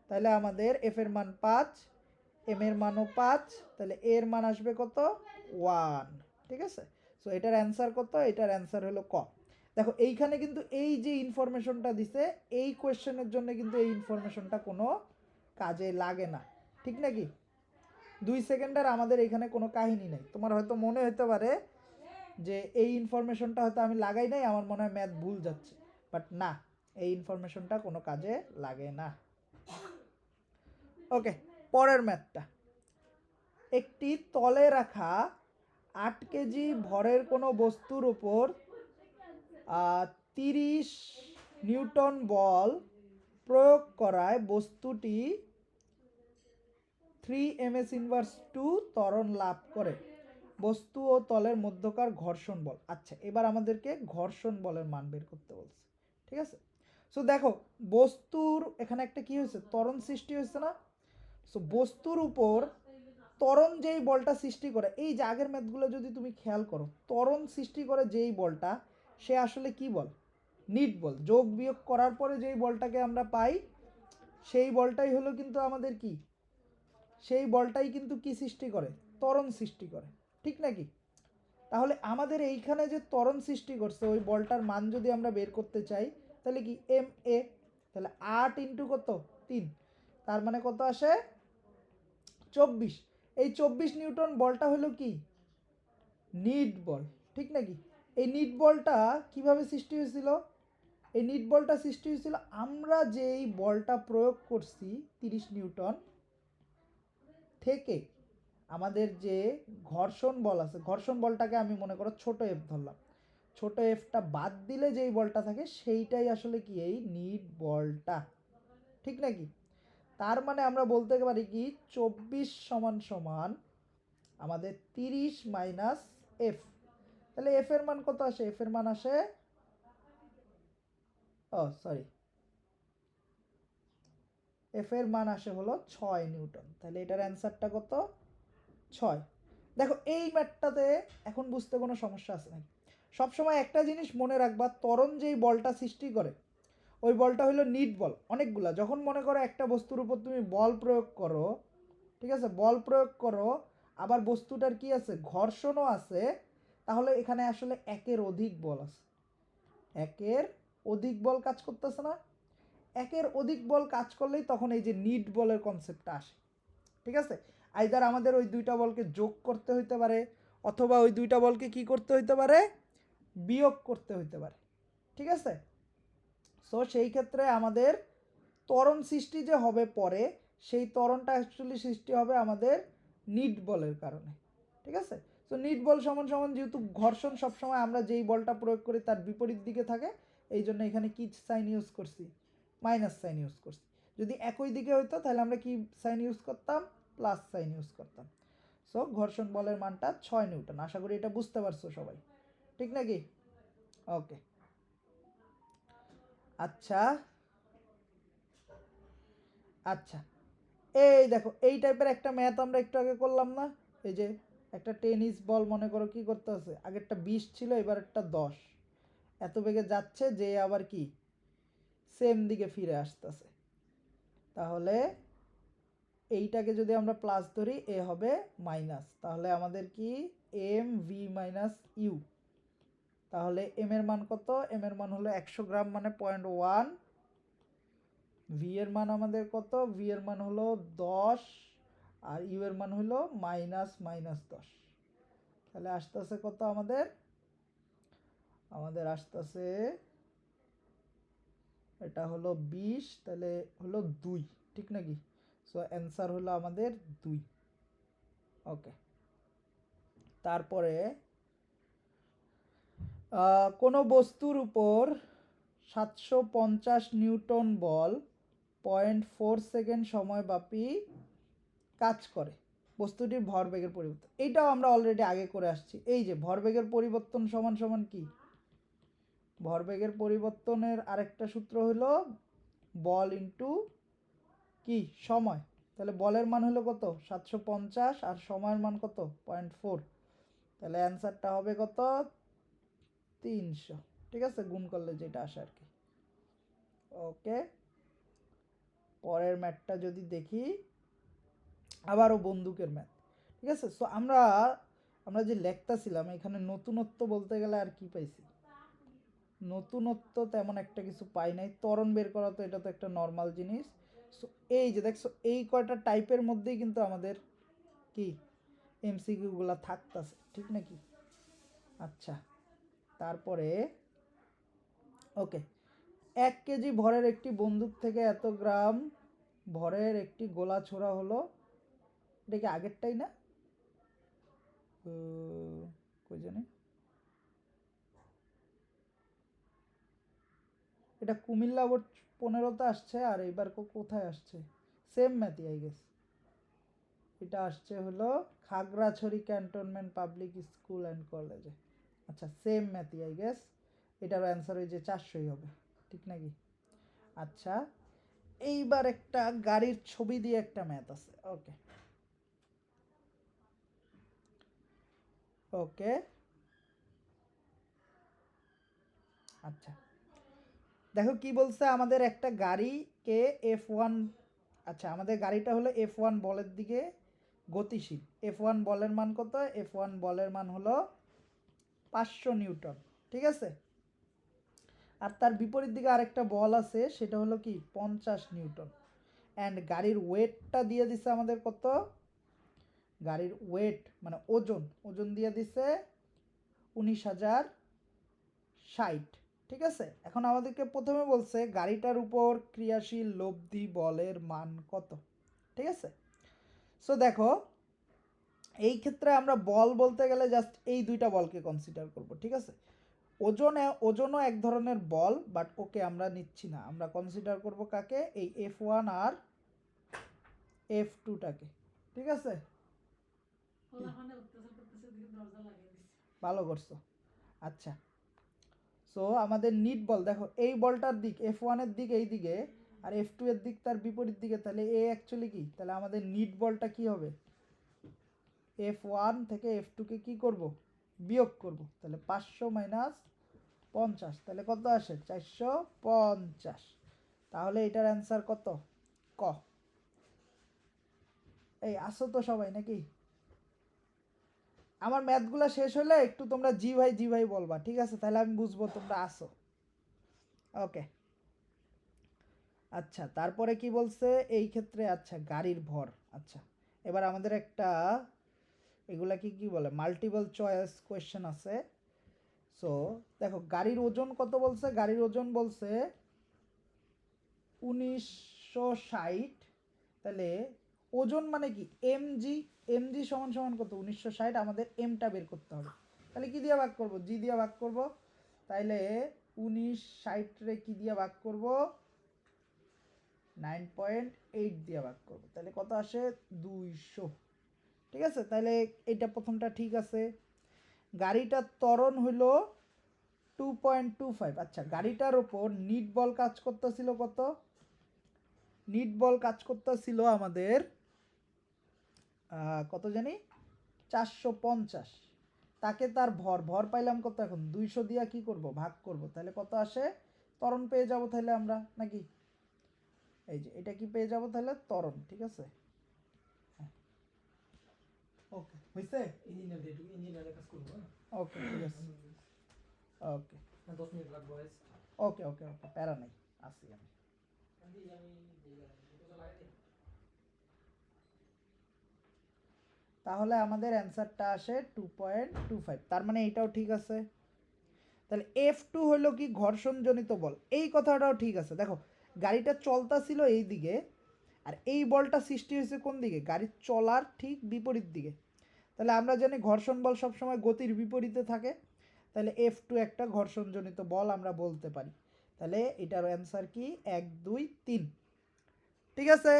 তাহলে আমাদের এফ এর মান 5, এম এর মানও 5, তাহলে এর মান আসবে কত? 1। ঠিক আছে, সো এটার অ্যান্সার কত? এটার অ্যান্সার হলো ক। দেখো এইখানে কিন্তু এই যে ইনফরমেশনটা দিছে, এই কোয়েশ্চেনের জন্য কিন্তু এই ইনফরমেশনটা কোনো কাজে লাগে না, ঠিক নাকি? 2 সেকেন্ডের আমাদের এখানে কোনো কাহিনী নেই। তোমার হয়তো মনে হতে পারে যে এই ইনফরমেশনটা হয়তো আমি লাগাই নাই, আমার মনে হয় ম্যাথ ভুল যাচ্ছে, বাট না, এই ইনফরমেশনটা কোনো কাজে লাগে না। ওকে, পরের ম্যাথটা। একটি তলে রাখা 8 কেজি ভরের কোনো বস্তুর উপর 30 নিউটন বল প্রয়োগ করায় বস্তুটি 3 ms ইনভার্স 2 ত্বরণ লাভ করে। বস্তু ও তলের মধ্যকার ঘর্ষণ বল। আচ্ছা, এবার আমাদেরকে ঘর্ষণ বলের মান বের করতে বলছে। ঠিক আছে, সো দেখো বস্তুর এখানে একটা কি হয়েছে? ত্বরণ সৃষ্টি হয়েছে না? সো বস্তুর উপর ত্বরণ যেই বলটা সৃষ্টি করে, এই যে আগের ম্যাথগুলো যদি তুমি খেয়াল করো, ত্বরণ সৃষ্টি করে যেই বলটা, সে আসলে কি বল? নিট বল। যোগ বিয়োগ করার পরে যেই বলটাকে আমরা পাই, সেই বলটাই হলো কিন্তু আমাদের কি, সেই বলটাই কিন্তু কি সৃষ্টি করে? ত্বরণ সৃষ্টি করে, ঠিক নাকি? তাহলে আমাদের এইখানে যে ত্বরণ সৃষ্টি করছে ওই বলটার মান যদি আমরা বের করতে চাই, তাহলে কি এম এ, তাহলে 8 ইন্টু কত? 3, তার মানে কত আসে? 24। এই 24 নিউটন বলটা হলো কি? নিট বল, ঠিক নাকি? এই নিট বলটা কিভাবে সৃষ্টি হয়েছিল? এই নিট বলটা সৃষ্টি হয়েছিল আমরা যেই বলটা প্রয়োগ করছি 30 নিউটন থেকে, আমাদের যে ঘর্ষণ বল আছে, ঘর্ষণ বলটাকে আমি মনে করো ছোট এফ ধরলাম, ছোট এফটা বাদ দিলে যেই বলটা থাকে সেইটাই আসলে কি এই নিট বলটা, ঠিক নাকি? তার মানে আমরা বলতে পারি কি 24 সমান সমান আমাদের 30 মাইনাস এফ। তাহলে এফ এর মান কত আসে? এফ এর মান আসে, ও সরি, এফ এর মান আসে হলো 6 নিউটন। তাহলে এটার অ্যান্সারটা কত? 6। দেখো এই ম্যাথটাতে এখন বুঝতে কোনো সমস্যা আছে নাকি? সবসময় একটা জিনিস মনে রাখবা, ত্বরণ যেই বলটা সৃষ্টি করে ওই বলটা হলো নিট বল। অনেকগুলা, যখন মনে করো একটা বস্তুর উপর তুমি বল প্রয়োগ করো, ঠিক আছে, বল প্রয়োগ করো, আবার বস্তুটার কি আছে? ঘর্ষণও আছে, তাহলে এখানে আসলে একের অধিক বল আছে, একের অধিক বল কাজ করতেছে না? একের অধিক বল কাজ করলেই তখন এই যে নিট বলের কনসেপ্টটা আসে। ঠিক আছে, আইদার আমাদের ওই দুইটা বলকে যোগ করতে হইতে পারে, অথবা ওই দুইটা বলকে কি করতে হইতে পারে? বিয়োগ করতে হইতে পারে। ঠিক আছে, সো সেই ক্ষেত্রে আমাদের ত্বরণ সৃষ্টি যে হবে পরে, সেই ত্বরণটা অ্যাকচুয়ালি সৃষ্টি হবে আমাদের নিট বলের কারণে। ঠিক আছে, তো নিট বল সমান সমান যেহেতু ঘর্ষণ সবসময় আমরা যেই বলটা প্রয়োগ করি তার বিপরীত দিকে থাকে, এই জন্য এখানে কি সাইন ইউজ করছি, মাইনাস সাইন ইউজ করছি। যদি একই দিকে হইতো তাহলে আমরা কি সাইন ইউজ করতাম, প্লাস সাইন ইউজ করতাম। সো ঘর্ষণ বলের মানটা 6 নিউটন। আশা করি এটা বুঝতে পারছো সবাই, ঠিক নাকি? ওকে, আচ্ছা আচ্ছা, এই দেখো এই টাইপের একটা ম্যাথ আমরা একটু আগে করলাম না? এই যে একটা টেনিস বল মনে করো কি করতে আছে, আগেরটা 20 ছিল, এবার একটা 10, এত বেগে যাচ্ছে যে আবার কি সেম দিকে ফিরে আসতেছে। তাহলে এইটাকে যদি আমরা প্লাস ধরি, এ হবে মাইনাস, তাহলে আমাদের কি এম ভি মাইনাস ইউ। তাহলে এম এর মান কত? এম এর মান হলো 100 গ্রাম মানে 0.1। ভি এর মান আমাদের কত? ভি এর মান হলো 10, আর ইউ এর মান হলো মাইনাস মাইনাস 10। তাহলে আসতেছে কত আমাদের? আমাদের আসতেছে এটা হলো 20, তাহলে হলো 2, ঠিক নাকি? সো অ্যান্সার হলো আমাদের 2। ওকে, তারপরে কোনো বস্তুর উপর 750 নিউটন বল 0.4 সেকেন্ড সময়ব্যাপী কাজ করে, বস্তুটির ভরবেগের পরিবর্তন। এইটাও আমরা অলরেডি আগে করে আসছি। এই যে ভরবেগের পরিবর্তন সমান সমান কি, ভরবেগের পরিবর্তনের আরেকটা সূত্র হলো বল ইন্টু কি সময়। তাহলে বলের মান হলো কত? 750, আর সময়ের মান কত? 0.4। তাহলে অ্যান্সারটা হবে কত? 300। ঠিক আছে, গুণ করলে যেটা আসে আর কি। ওকে, পরের ম্যাথটা যদি দেখি, আবারও বন্দুকের ম্যাথ। ঠিক আছে, সো আমরা যে লেখতাছিলাম এখানে নতুনত্ব বলতে গেলে আর কি পাইছি? নতুনত্ব তেমন একটা কিছু পাই নাই। ত্বরণ বের করা তো এটা তো একটা নর্মাল জিনিস। সো এই যে দেখছো এই কয়টা টাইপের মধ্যেই কিন্তু আমাদের কি এমসিকিউগুলো থাকতেছে, ঠিক নাকি? আচ্ছা, তারপরে ওকে, 1 কেজি ভরের একটি বন্দুক থেকে এত গ্রাম ভরের একটি গোলা ছোড়া হলো। এটা কি আগেরটাই না? কই জানি, এটা কুমিল্লা বোর্ড 15তে আসছে, আর এইবার কোথায় আসছে? সেম ম্যাথই আই গেস। এটা আসছে হলো Khagrachari cantonment public school and কলেজে। আচ্ছা, সেম ম্যাথই আই গেস। এটার অ্যান্সার ওই যে 400ই হবে, ঠিক নাকি? আচ্ছা, এইবার একটা গাড়ির ছবি দিয়ে একটা ম্যাথ আছে। ওকে ওকে, আচ্ছা দেখো কি বলছে, আমাদের একটা গাড়িকে F1, আচ্ছা আমাদের গাড়িটা হলো F1 বলের দিকে গতিশীল। F1 বলের মান কত? F1 বলের মান হলো 500 নিউটন, ঠিক আছে? আর তার বিপরীত দিকে আরেকটা বল আছে, সেটা হলো কি 50 নিউটন। অ্যান্ড গাড়ির ওয়েটটা দিয়ে দিছে আমাদের কত? গাড়ির ওয়েট মানে ওজন, ওজন দিয়ে দিছে 19,060। ঠিক আছে, এখন আমাদেরকে প্রথমে বলছে গাড়িটার উপর ক্রিয়াশীল লব্ধি বলের মান কত। ঠিক আছে, সো দেখো এই ক্ষেত্রে আমরা বল বলতে গেলে জাস্ট এই দুইটা বলকে কনসিডার করব। ঠিক আছে, ওজনও এক ধরনের বল, বাট ওকে আমরা নিচ্ছি না, আমরা কনসিডার করব কাকে? এই F1 আর F2টাকে। ঠিক আছে, ভালো করছো। আচ্ছা, সো আমাদের নিট বল দেখো, এই বলটার দিক F1 এর দিক এই দিকে, আর F2 এর দিক তার বিপরীত দিকে, তাহলে এ অ্যাকচুয়ালি কি? তাহলে আমাদের নিট বলটা কি হবে? F1 থেকে F2কে কি করব? বিয়োগ করব। তাহলে 500 মাইনাস 50, তাহলে কত আসে? 450। তাহলে এটার অ্যান্সার কত? ক। এই আসো তো সবাই নাকি? আমার ম্যাথগুলো শেষ হলে একটু তোমরা জি ভাই জি ভাই বলবা, ঠিক আছে? তাহলে আমি বুঝবো তোমরা আসো। ওকে, আচ্ছা তারপরে কি বলছে এই ক্ষেত্রে? আচ্ছা গাড়ির ভর। আচ্ছা, এবার আমাদের একটা এগুলা কি কি বলে মাল্টিপল চয়েস কোয়েশ্চেন আছে। সো দেখো গাড়ির ওজন কত বলছে? গাড়ির ওজন বলছে 19 1960, তাহলে ওজন মানে কি এমজি, এমজি সমান সমান কত 1960, আমাদের এমটা বের করতে হবে। তাহলে কি দিয়ে ভাগ করব, জি দিয়ে ভাগ করব। তাইলে 1960 রে কি দিয়ে ভাগ করব, 9.8 দিয়ে ভাগ করব। তাহলে কত আসে 200। ঠিক আছে, তাহলে এটা প্রথমটা ঠিক আছে। গাড়িটার ত্বরণ হলো 2.25। আচ্ছা, গাড়িটার ওপর নিট বল কাজ করতেছিল কত, নিট বল কাজ করতেছিল আমাদের কত জানি 450। তাকে তার ভর ভর পাইলাম কত, এখন 200 দিয়া কি করব, ভাগ করব। তাহলে কত আসে, ত্বরণ পেয়ে যাব তাহলে আমরা নাকি, এই যে এটা কি পেয়ে যাব তাহলে ত্বরণ। ঠিক আছে, ওকে হইছে, ইঞ্জিনিয়ার দিয়ে ইঞ্জিনিয়ারের কাজ করবো। ওকে ঠিক আছে, ওকে 10 মিনিট লাগবে। ওকে ওকে ওকে, প্যারা নাই, আসি আমি। তাহলে আমাদের অ্যান্সারটা আসে 2.25, তার মানে এইটাও ঠিক আছে। তাহলে F2 হলো কি ঘর্ষণজনিত বল, এই কথাটাও ঠিক আছে। দেখো গাড়িটা চলতেছিল এই দিকে, আর এই বলটা সৃষ্টি হয়েছে কোন দিকে, গাড়ির চলার ঠিক বিপরীত দিকে। তাহলে আমরা জানি ঘর্ষণ বল সবসময় গতির বিপরীতে থাকে, তাহলে F2 একটা ঘর্ষণজনিত বল আমরা বলতে পারি। তাহলে এটার অ্যান্সার কি 1 2 3। ঠিক আছে,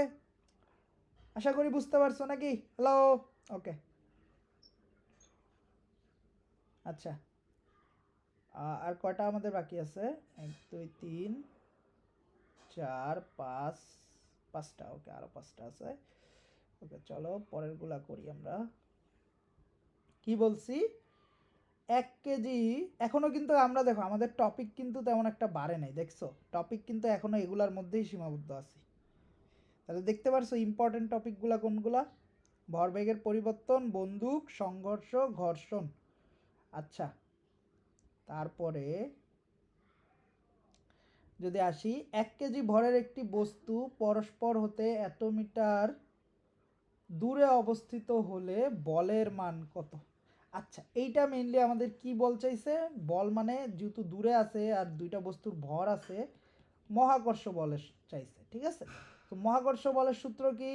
আশা করি বুঝতে পারছো নাকি, হ্যালো, ওকে। আচ্ছা, আর কয়টা আমাদের বাকি আছে, 1 2 3 4 5, 5টা, ওকে আরো 5টা আছে। ওকে চলো পরেরগুলা করি আমরা। কি বলছি, 1 কেজি, এখনো কিন্তু আমরা দেখো আমাদের টপিক কিন্তু তেমন একটা বাড়ে নাই, দেখছো টপিক কিন্তু এখনো এগুলার মধ্যেই সীমাবদ্ধ আছে। তাহলে দেখতে পারছো ইম্পর্টেন্ট টপিকগুলা কোনগুলা, ভরবেগের পরিবর্তন, বন্দুক, সংঘর্ষ, ঘর্ষণ। আচ্ছা, তারপরে যদি আসি, 1 কেজি ভরের একটি বস্তু পরস্পর হতে এত মিটার দূরে অবস্থিত হলে বলের মান কত। আচ্ছা, এইটা মেইনলি আমাদের কি বল চাইছে, বল মানে যেহেতু দূরে আছে আর দুইটা বস্তুর ভর আছে, মহাকর্ষ বলের চাইছে। ঠিক আছে, তো মহাকর্ষ বলের সূত্র কি,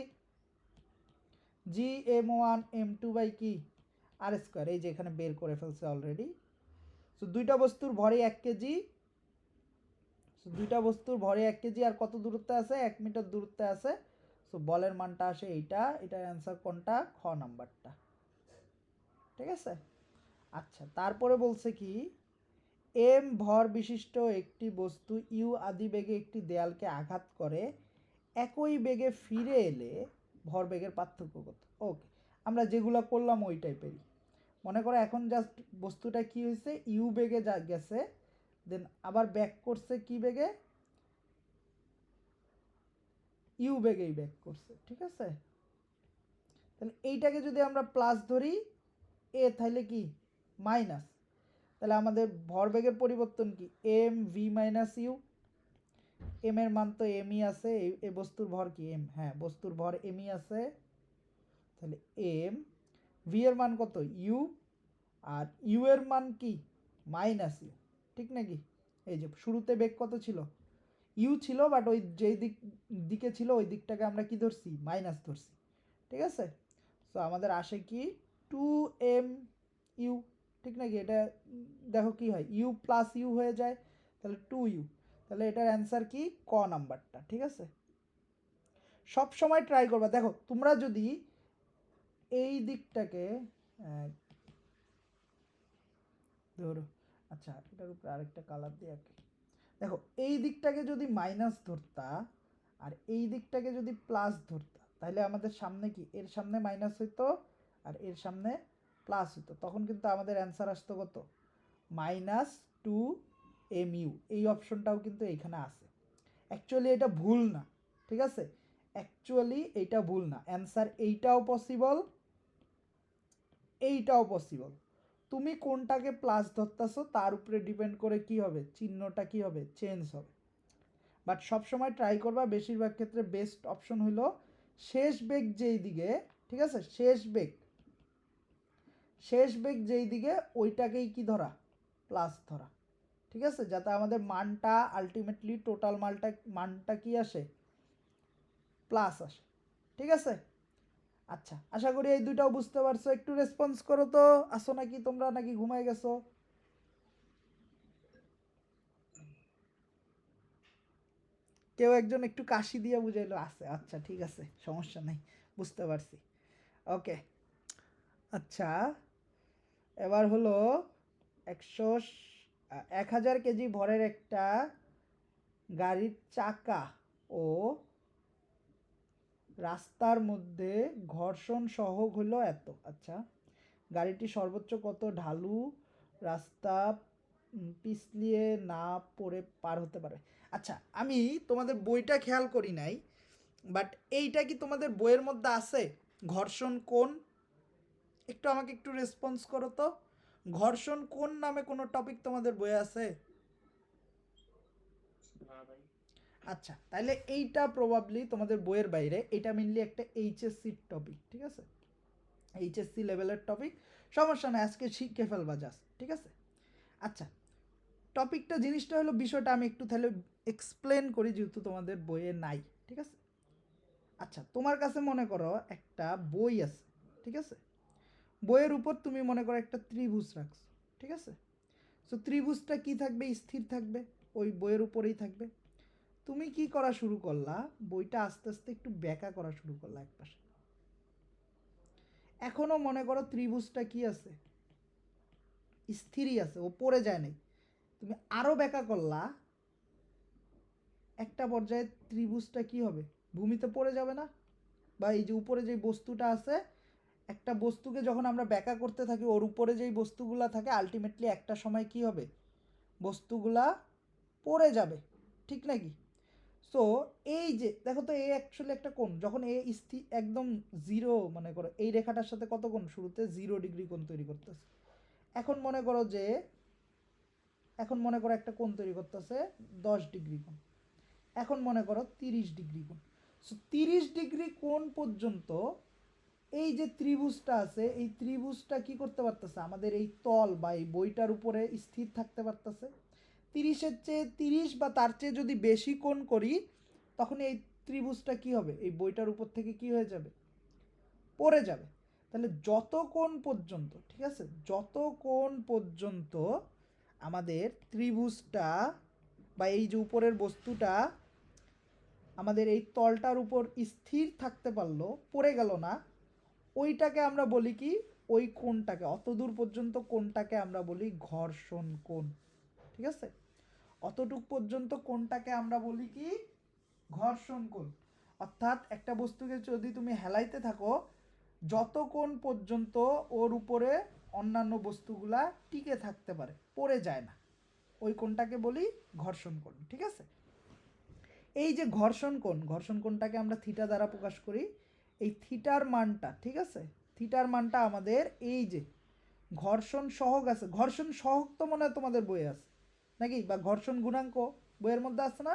Gm1m2 বাই কি আর স্কোয়ার, এই যে এখানে বের করে ফেলছে অলরেডি। তো দুইটা বস্তুর ভরে 1 কেজি, দুইটা বস্তুর ভরে 1 কেজি আর কত দূরত্বে আছে, 1 মিটার দূরত্বে আছে। সো বলের মানটা আসে এইটা, এটার অ্যান্সার কোনটা, খ নাম্বারটা। ঠিক আছে, আচ্ছা তারপরে বলছে কি, এম ভর বিশিষ্ট একটি বস্তু ইউ আদি বেগে একটি দেয়ালকে আঘাত করে একই বেগে ফিরে এলে ভরবেগের পার্থক্য কত। ওকে, আমরা যেগুলো করলাম ওই টাইপেরই। মনে করো এখন জাস্ট বস্তুটা কি হয়েছে, ইউ বেগে যা গেছে, দেন আবার ব্যাক করছে কি বেগে, ইউ বেগেই ব্যাক করছে। ঠিক আছে, তাহলে এইটাকে যদি আমরা প্লাস ধরি, এ তাহলে কি মাইনাস, তাহলে আমাদের ভরবেগের পরিবর্তন কি M V minus U, M এর মান তো এমই আছে, এই বস্তুর ভর কি এম, হ্যাঁ বস্তুর ভর এমই আছে, তাহলে এম, ভি এর মান কত ইউ, আর ইউ এর মান কি মাইনাস ইউ। ঠিক নাকি, এই যে শুরুতে বেগ কত ছিল, ইউ ছিল, বাট ওই যেই দিকে ছিল ওই দিকটাকে আমরা কি ধরছি, মাইনাস ধরছি। ঠিক আছে, তো আমাদের আসে কি 2m ইউ। ঠিক নাকি, এটা দেখো কি হয়, ইউ প্লাস ইউ হয়ে যায়, তাহলে 2u। তাহলে এটার অ্যান্সার কি ক নাম্বারটা। ঠিক আছে, সব সময় ট্রাই করবা, দেখো তোমরা যদি এই দিকটাকে ধরো, আচ্ছা এটার উপরে আরেকটা কালার দিয়ে আঁকি। দেখো এই দিকটাকে যদি মাইনাস ধরতা আর এই দিকটাকে যদি প্লাস ধরতা, তাহলে আমাদের সামনে কি, এর সামনে মাইনাস হইতো আর এর সামনে প্লাস হইতো, তখন কিন্তু আমাদের অ্যান্সার আসতো কত, -2mu। এই অপশনটাও কিন্তু এইখানে আছে। অ্যাকচুয়ালি এটা ভুল না, ঠিক আছে, অ্যাকচুয়ালি এইটা ভুল না, অ্যান্সার এইটাও পসিবল, এইটাও পসিবল। তুমি কোনটাকে প্লাস ধরতেছো তার উপরে ডিপেন্ড করে কি হবে, চিহ্নটা কি হবে, চেঞ্জ হবে। বাট সবসময় ট্রাই করবা, বেশিরভাগ ক্ষেত্রে বেস্ট অপশন হলো শেষ বেগ যেই দিকে, ঠিক আছে, শেষ বেগ যেই দিকে ওইটাকেই কি ধরা, প্লাস ধরা। ঠিক আছে, যাতে আমাদের মানটা আলটিমেটলি টোটাল মানটা কি আসে, প্লাস আসে। ঠিক আছে? আচ্ছা, আশা করি এই দুইটাও বুঝতে পারছো। একটু রেসপন্স করো তো, আসো নাকি তোমরা, নাকি ঘুমায় গেছো? কেউ একজন একটু কাশি দিয়ে বুঝাইলো আছে। আচ্ছা ঠিক আছে, সমস্যা নাই, বুঝতে পারছি। ওকে, আচ্ছা এবার হলো 1000 কেজি ভরের একটা গাড়ির চাকা ও রাস্তার মধ্যে ঘর্ষণ সহগ হলো এত। আচ্ছা, গাড়িটি সর্বোচ্চ কত ঢালু রাস্তা পিছলিয়ে না পড়ে পার হতে পারে? আচ্ছা, আমি তোমাদের বইটা খেয়াল করি নাই, বাট এইটা কি তোমাদের বইয়ের মধ্যে আছে? ঘর্ষণ কোণ? একটু আমাকে একটু রেসপন্স করো তো, ঘর্ষণ কোণ নামে কোনো টপিক তোমাদের বইয়ে আছে? না ভাই। আচ্ছা, তাহলে এইটা প্রবাবলি তোমাদের বইয়ের বাইরে, এটা মেনলি একটা এইচএসসির টপিক। ঠিক আছে, এইচএসসি লেভেলের টপিক, সমস্যা না, আজকে শিখে ফেলবা জাস্ট। ঠিক আছে, আচ্ছা টপিকটা জিনিসটা হলো, বিষয়টা আমি একটু তাহলে এক্সপ্লেন করি যেহেতু তোমাদের বইয়ে নাই। ঠিক আছে, আচ্ছা তোমার কাছে মনে করো একটা বই আছে। ঠিক আছে, বইয়ের উপর তুমি মনে করো একটা ত্রিভুজ রাখছো। ঠিক আছে, সো ত্রিভুজটা কি থাকবে? স্থির থাকবে, ওই বইয়ের উপরেই থাকবে। তুমি কি করা শুরু করলা? বইটা আস্তে আস্তে একটু ব্যাকা করা শুরু করলা একপাশে। এখনো মনে করো ত্রিভুজটা কি আছে? স্থিরই আছে, ও পড়ে যায় নাই। তুমি আরো ব্যাকা করলা, একটা পর্যায়ে ত্রিভুজটা কি হবে? ভূমিতে পড়ে যাবে না? বা এই যে উপরে যে বস্তুটা আছে, একটা বস্তুকে যখন আমরা ব্যাকা করতে থাকি, ওর উপরে যেই বস্তুগুলা থাকে আলটিমেটলি একটা সময় কি হবে? বস্তুগুলা পড়ে যাবে, ঠিক নাকি? সো এই যে দেখো তো, এ অ্যাকচুয়ালি একটা কোণ, যখন এ একদম জিরো, মনে করো এই রেখাটার সাথে কত কোণ? শুরুতে 0 ডিগ্রি কোণ তৈরি করতেছে। এখন মনে করো যে, এখন মনে করো একটা কোণ তৈরি করতেছে 10 ডিগ্রি কোণ। এখন মনে করো 30 ডিগ্রি কোণ। সো 30 ডিগ্রি কোণ পর্যন্ত এই যে ত্রিভুজটা আছে, এই ত্রিভুজটা কি করতে পারতেছে? আমাদের এই তল বা এই বইটার উপরে স্থির থাকতে পারতেছে। 30-এর চেয়ে 30 বা তার চেয়ে যদি বেশি কোণ করি, তখন এই ত্রিভুজটা কি হবে? এই বইটার উপর থেকে কি হয়ে যাবে? পড়ে যাবে। তাহলে যত কোণ পর্যন্ত, ঠিক আছে, যত কোণ পর্যন্ত আমাদের ত্রিভুজটা বা এই যে উপরের বস্তুটা আমাদের এই তলটার উপর স্থির থাকতে পারলো, পড়ে গেল না, ওইটাকে আমরা বলি কি? ওই কোণটাকে, অতদূর পর্যন্ত কোণটাকে আমরা বলি ঘর্ষণ কোণ। ঠিক আছে, অতটুক পর্যন্ত কোণটাকে আমরা বলি কি? ঘর্ষণ কোণ। অর্থাৎ একটা বস্তুকে যদি তুমি হেলাইতে থাকো, যত কোণ পর্যন্ত ওর উপরে অন্যান্য বস্তুগুলা টিকে থাকতে পারে, পড়ে যায় না, ওই কোণটাকে বলি ঘর্ষণ কোণ। ঠিক আছে, এই যে ঘর্ষণ কোণ, ঘর্ষণ কোণটাকে আমরা থিটা দ্বারা প্রকাশ করি। এই থিটার মানটা, ঠিক আছে, থিটার মানটা আমাদের এই যে ঘর্ষণ সহগ আছে, ঘর্ষণ সহগ তো মনে হয় তোমাদের বইয়ে আছে নাকি? বা ঘর্ষণ গুণাঙ্ক বইয়ের মধ্যে আছে না?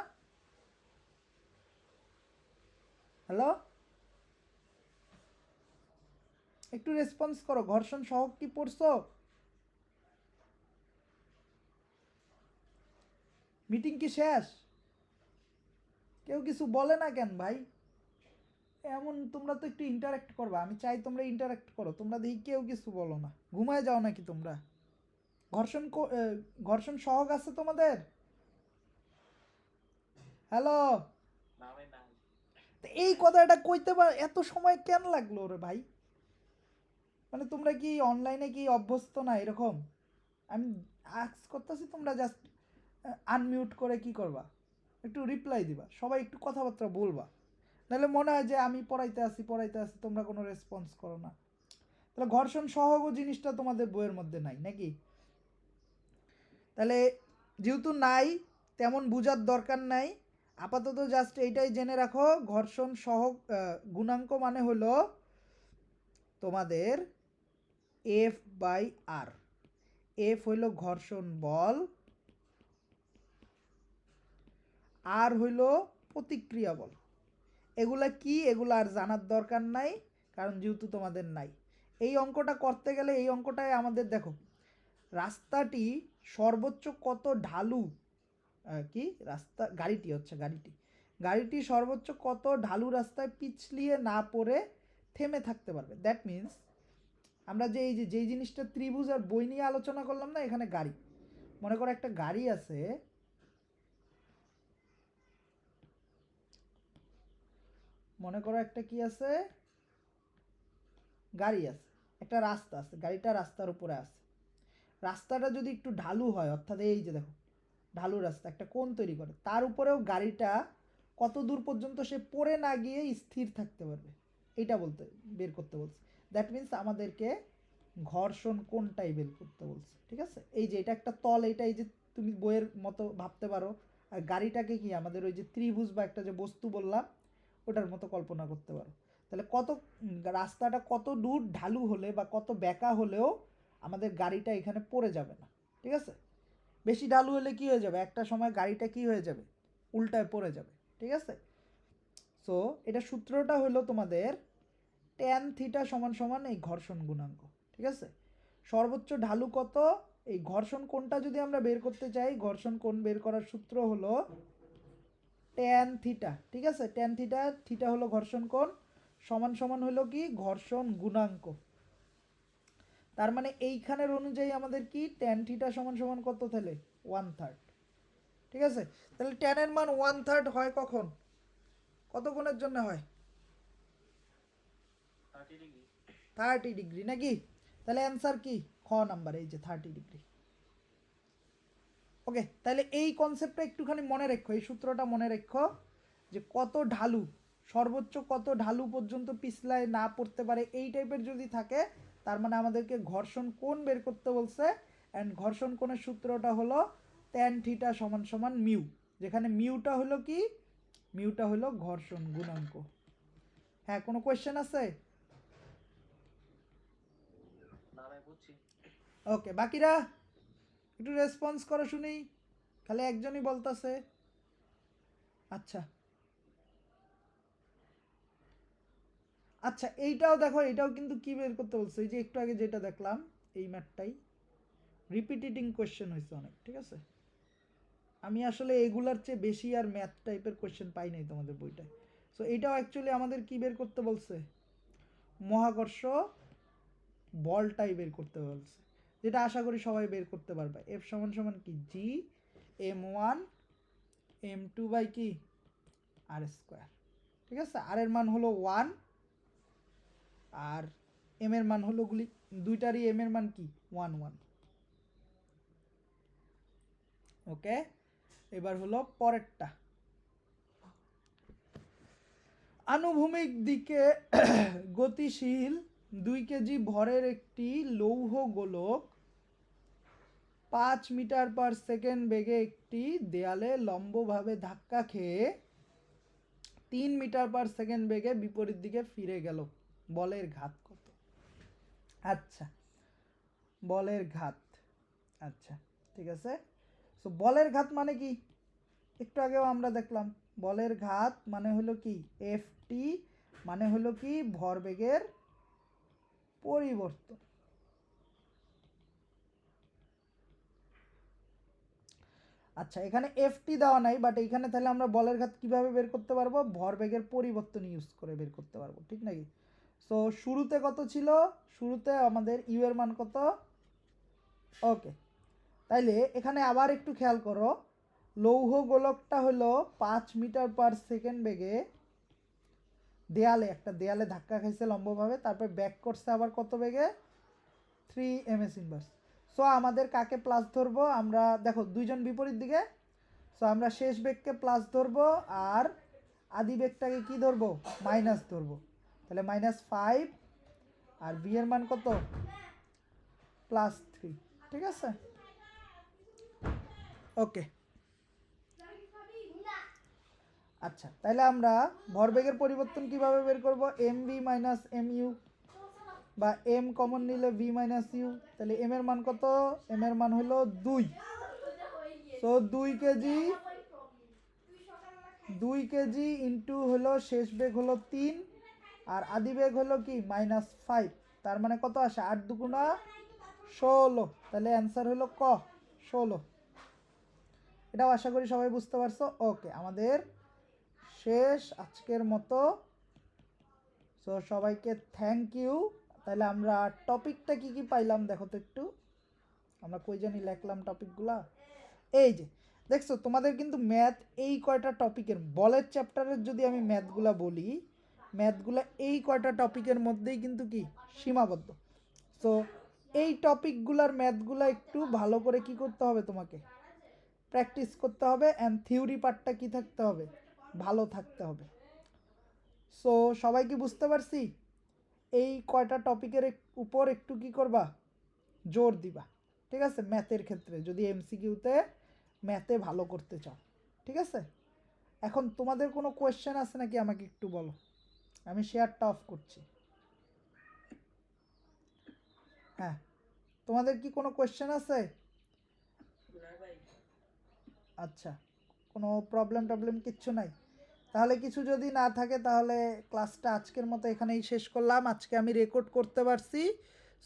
হ্যালো, একটু রেসপন্স করো, ঘর্ষণ সহগ কি পড়ছো? মিটিং কি শেষ? কেউ কিছু বলে না কেন ভাই? এমন তোমরা তো একটু ইন্টারাক্ট করবা, আমি চাই তোমরা ইন্টারাক্ট করো। তোমরা দেখি কেউ কিছু বলো না, ঘুমায় যাও নাকি তোমরা? ঘর্ষণ সহগ আছে তোমাদের? হ্যালো, না ভাই নাই। এই কথাটা কইতে পার এত সময় কেন লাগলো রে ভাই? মানে তোমরা কি অনলাইনে কি অভ্যস্ত না এরকম? আমি আক্স করতেছি, তোমরা জাস্ট আনমিউট করে কি করবা? একটু রিপ্লাই দিবা, সবাই একটু কথাবার্তা বলবা। নাহলে মনে হয় যে আমি পড়াইতে আসি, তোমরা কোনো রেসপন্স করো না। তাহলে ঘর্ষণ সহগ জিনিসটা তোমাদের বইয়ের মধ্যে নাই নাকি? তাহলে যেহেতু নাই, তেমন বুঝার দরকার নাই। আপাতত জাস্ট এইটাই জেনে রাখো, ঘর্ষণ সহগ গুণাঙ্ক মানে হলো তোমাদের এফ বাই আর। এফ হইল ঘর্ষণ বল, আর হইল প্রতিক্রিয়া বল। এগুলা কি? এগুলা আর জানার দরকার নাই, কারণ যেহেতু তোমাদের নাই। এই অঙ্কটা করতে গেলে, এই অঙ্কটায় আমাদের দেখো, রাস্তাটি সর্বোচ্চ কত ঢালু, কি রাস্তা, গাড়িটি হচ্ছে, গাড়িটি সর্বোচ্চ কত ঢালু রাস্তায় পিছলিয়ে না পড়ে থেমে থাকতে পারবে। দ্যাট মিন্স আমরা যে এই যে যেই জিনিসটা ত্রিভুজ আর বই নিয়ে আলোচনা করলাম না, এখানে গাড়ি, মনে করো একটা গাড়ি আছে, মনে করো একটা কি আছে, গাড়ি আছে, একটা রাস্তা আছে, গাড়িটা রাস্তার উপরে আছে। রাস্তাটা যদি একটু ঢালু হয়, অর্থাৎ এই যে দেখো ঢালু রাস্তা একটা কোণ তৈরি করে, তার উপরেও গাড়িটা কত দূর পর্যন্ত সে পড়ে না গিয়ে স্থির থাকতে পারবে, এইটা বলতে বের করতে বলছে। দ্যাট মিন্স আমাদেরকে ঘর্ষণ কোণটাই বের করতে বলছে। ঠিক আছে, এই যে এটা একটা তল, এইটা এই যে তুমি বইয়ের মতো ভাবতে পারো, আর গাড়িটাকে কি আমাদের ওই যে ত্রিভুজ বা একটা যে বস্তু বললাম ওটার মতো কল্পনা করতে পারো। তাহলে কত রাস্তাটা কত দূর ঢালু হলে বা কত বেঁকা হলেও আমাদের গাড়িটা এখানে পড়ে যাবে না। ঠিক আছে, বেশি ঢালু হলে কি হয়ে যাবে, একটা সময় গাড়িটা কি হয়ে যাবে, উল্টায় পড়ে যাবে। ঠিক আছে, সো এটা সূত্রটা হলো তোমাদের ট্যান থিটা সমান সমান এই ঘর্ষণ গুণাঙ্ক। ঠিক আছে, সর্বোচ্চ ঢালু কত, এই ঘর্ষণ কোণটা যদি আমরা বের করতে চাই, ঘর্ষণ কোণ বের করার সূত্র হলো ট্যান থিটা। ঠিক আছে, ট্যান থিটা, থিটা হলো ঘর্ষণ কোণ, সমান সমান হলো কি ঘর্ষণ গুণাঙ্ক। তার মানে এইখানের অনুযায়ী আমাদের কি ট্যান থিটা সমান সমান কত, তাহলে 1/3। ঠিক আছে, তাহলে ট্যানের মান 1/3 হয় কখন, কত কোণের জন্য হয়, 30 ডিগ্রি। 30 ডিগ্রি নাকি? তাহলে অ্যান্সার কি খ নাম্বার, এই যে 30 ডিগ্রি। ওকে, তাহলে এই কনসেপ্টটা একটুখানি মনে রেখো, এই সূত্রটা মনে রেখো যে কত ঢালু, সর্বোচ্চ কত ঢালু পর্যন্ত পিছলায় না পড়তে পারে, এই টাইপের যদি থাকে তার মানে আমাদেরকে ঘর্ষণ কোণ বের করতে বলছে। অ্যান্ড ঘর্ষণ কোণের সূত্রটা হলো ট্যান থিটা সমান সমান মিউ, যেখানে মিউটা হলো কি, মিউটা হলো ঘর্ষণ গুণাঙ্ক। হ্যাঁ, কোনো কোয়েশ্চেন আছে? না ভাই বুঝছি। ওকে, বাকিরা একটু রেসপন্স করো শুনি, খালি একজনই বলতাছে। আচ্ছা আচ্ছা, এইটাও দেখো, এইটাও কিন্তু কি বের করতে বলছে, এই যে একটু আগে যেটা দেখলাম এই ম্যাথটাই রিপিটেটিং কোয়েশ্চেন হয়েছে অনেক। ঠিক আছে, আমি আসলে এগুলার চেয়ে বেশি আর ম্যাথ টাইপের কোয়েশ্চেন পাই নাই তোমাদের বইটায়। সো এইটাও অ্যাকচুয়ালি আমাদের কি বের করতে বলছে, মহাকর্ষ বলটাই বের করতে বলছে, যেটা আশা করি সবাই বের করতে পারবে। এফ সমান সমান কি জি m1 m2 বাই কি আর স্কোয়ার। ঠিক আছে, আর এর মান হলো 1 আর এম এর মান হলো গুলি দুইটারই এম এর মান কি 1 1। ওকে, এবার হলো পরেরটা, আনুভূমিক দিকে গতিশীল 2 কেজি ভরের একটি লৌহ গোলক 5 মিটার পার সেকেন্ড বেগে একটি দেয়ালে লম্বভাবে ধাক্কা খেয়ে 3 মিটার পার সেকেন্ড বেগে বিপরীত দিকে ফিরে গেল, বলের ঘাত কত? আচ্ছা, বলের ঘাত, আচ্ছা ঠিক আছে। সো বলের ঘাত মানে কি, একটু আগেও আমরা দেখলাম, বলের ঘাত মানে হলো কি এফটি, মানে হলো কি ভরবেগের পরিবর্তন। আচ্ছা, এখানে এফটি দেওয়া নাই, বাট এখানে তাহলে আমরা বলের ঘাত কিভাবে বের করতে পারবো, ভরবেগের পরিবর্তন ইউজ করে বের করতে পারবো, ঠিক নাকি? সো শুরুতে কত ছিল, শুরুতে আমাদের ইউ এর মান কত, ওকে। তাইলে এখানে আবার একটু খেয়াল করো, লৌহ গোলকটা হলো 5 মিটার পার সেকেন্ড বেগে দেয়ালে, একটা দেয়ালে ধাক্কা খাইছে লম্বভাবে, তারপর ব্যাক করছে আবার কত বেগে 3 ms ইনভার্স। সো আমাদের কাকে প্লাস ধরবো, আমরা দেখো দুইজন বিপরীত দিকে, সো আমরা শেষ বেগকে প্লাস ধরবো আর আদি বেগটাকে কি ধরবো, মাইনাস ধরবো। তাহলে -5 আর বি এর মান কত +3। ঠিক আছে, ওকে। আচ্ছা, তাহলে আমরা ভরবেগের পরিবর্তন কিভাবে বের করব, M V minus M U, বা এম কমন নিলে ভি মাইনাস ইউ। তাহলে এম এর মান কত, এম এর মান হলো 2, সো 2 কেজি, 2 কেজি ইন্টু হলো শেষ বেগ হলো 3 আর আদি বেগ হলো কি -5, তার মানে কত আসে 8 দুগুণা 16, তাহলে অ্যান্সার হলো ক 16। এটাও আশা করি সবাই বুঝতে পারছো। ওকে, আমাদের শেষ আজকের মতো। সো সবাইকে থ্যাংক ইউ। তাহলে আমরা টপিকটা কি কি পাইলাম দেখো তো একটু, আমরা কই জানি লিখলাম টপিকগুলা। এই যে দেখছো তোমাদের কিন্তু ম্যাথ এই কয়টা টপিকের বলের চ্যাপ্টারের যদি আমি ম্যাথগুলা বলি, ম্যাথগুলা এই কয়টা টপিকের মধ্যেই কিন্তু কি সীমাবদ্ধ। সো এই টপিকগুলার ম্যাথগুলা একটু ভালো করে কি করতে হবে, তোমাকে প্র্যাকটিস করতে হবে, অ্যান্ড থিওরি পার্টটা কি থাকতে হবে, ভালো থাকতে হবে। সো সবাই কি বুঝতে পারছি? এই কয়টা টপিকের উপর একটু কি করবা, জোর দিবা, ঠিক আছে? ম্যাথের ক্ষেত্রে যদি এমসিকিউতে ম্যাথে ভালো করতে চাও, ঠিক আছে? এখন তোমাদের কোনো কোয়েশ্চেন আছে নাকি আমাকে একটু বলো, আমি শেয়ারটা অফ করছি। হ্যাঁ, তোমাদের কি কোনো কোয়েশ্চেন আছে? আচ্ছা, কোনো প্রবলেম কিচ্ছু নাই। তাহলে কিছু যদি না থাকে তাহলে ক্লাসটা আজকের মতো এখানেই শেষ করলাম। আজকে আমি রেকর্ড করতে পারছি,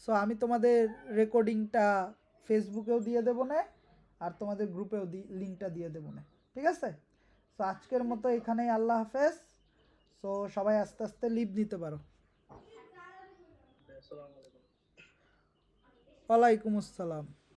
সো আমি তোমাদের রেকর্ডিংটা ফেসবুকেও দিয়ে দেবো না, আর তোমাদের গ্রুপেও লিঙ্কটা দিয়ে দেবো না, ঠিক আছে? সো আজকের মতো এখানেই, আল্লাহ হাফেজ। সো সবাই আস্তে আস্তে লিভ নিতে পারো। আসসালামু আলাইকুম। ওয়ালাইকুম আসসালাম।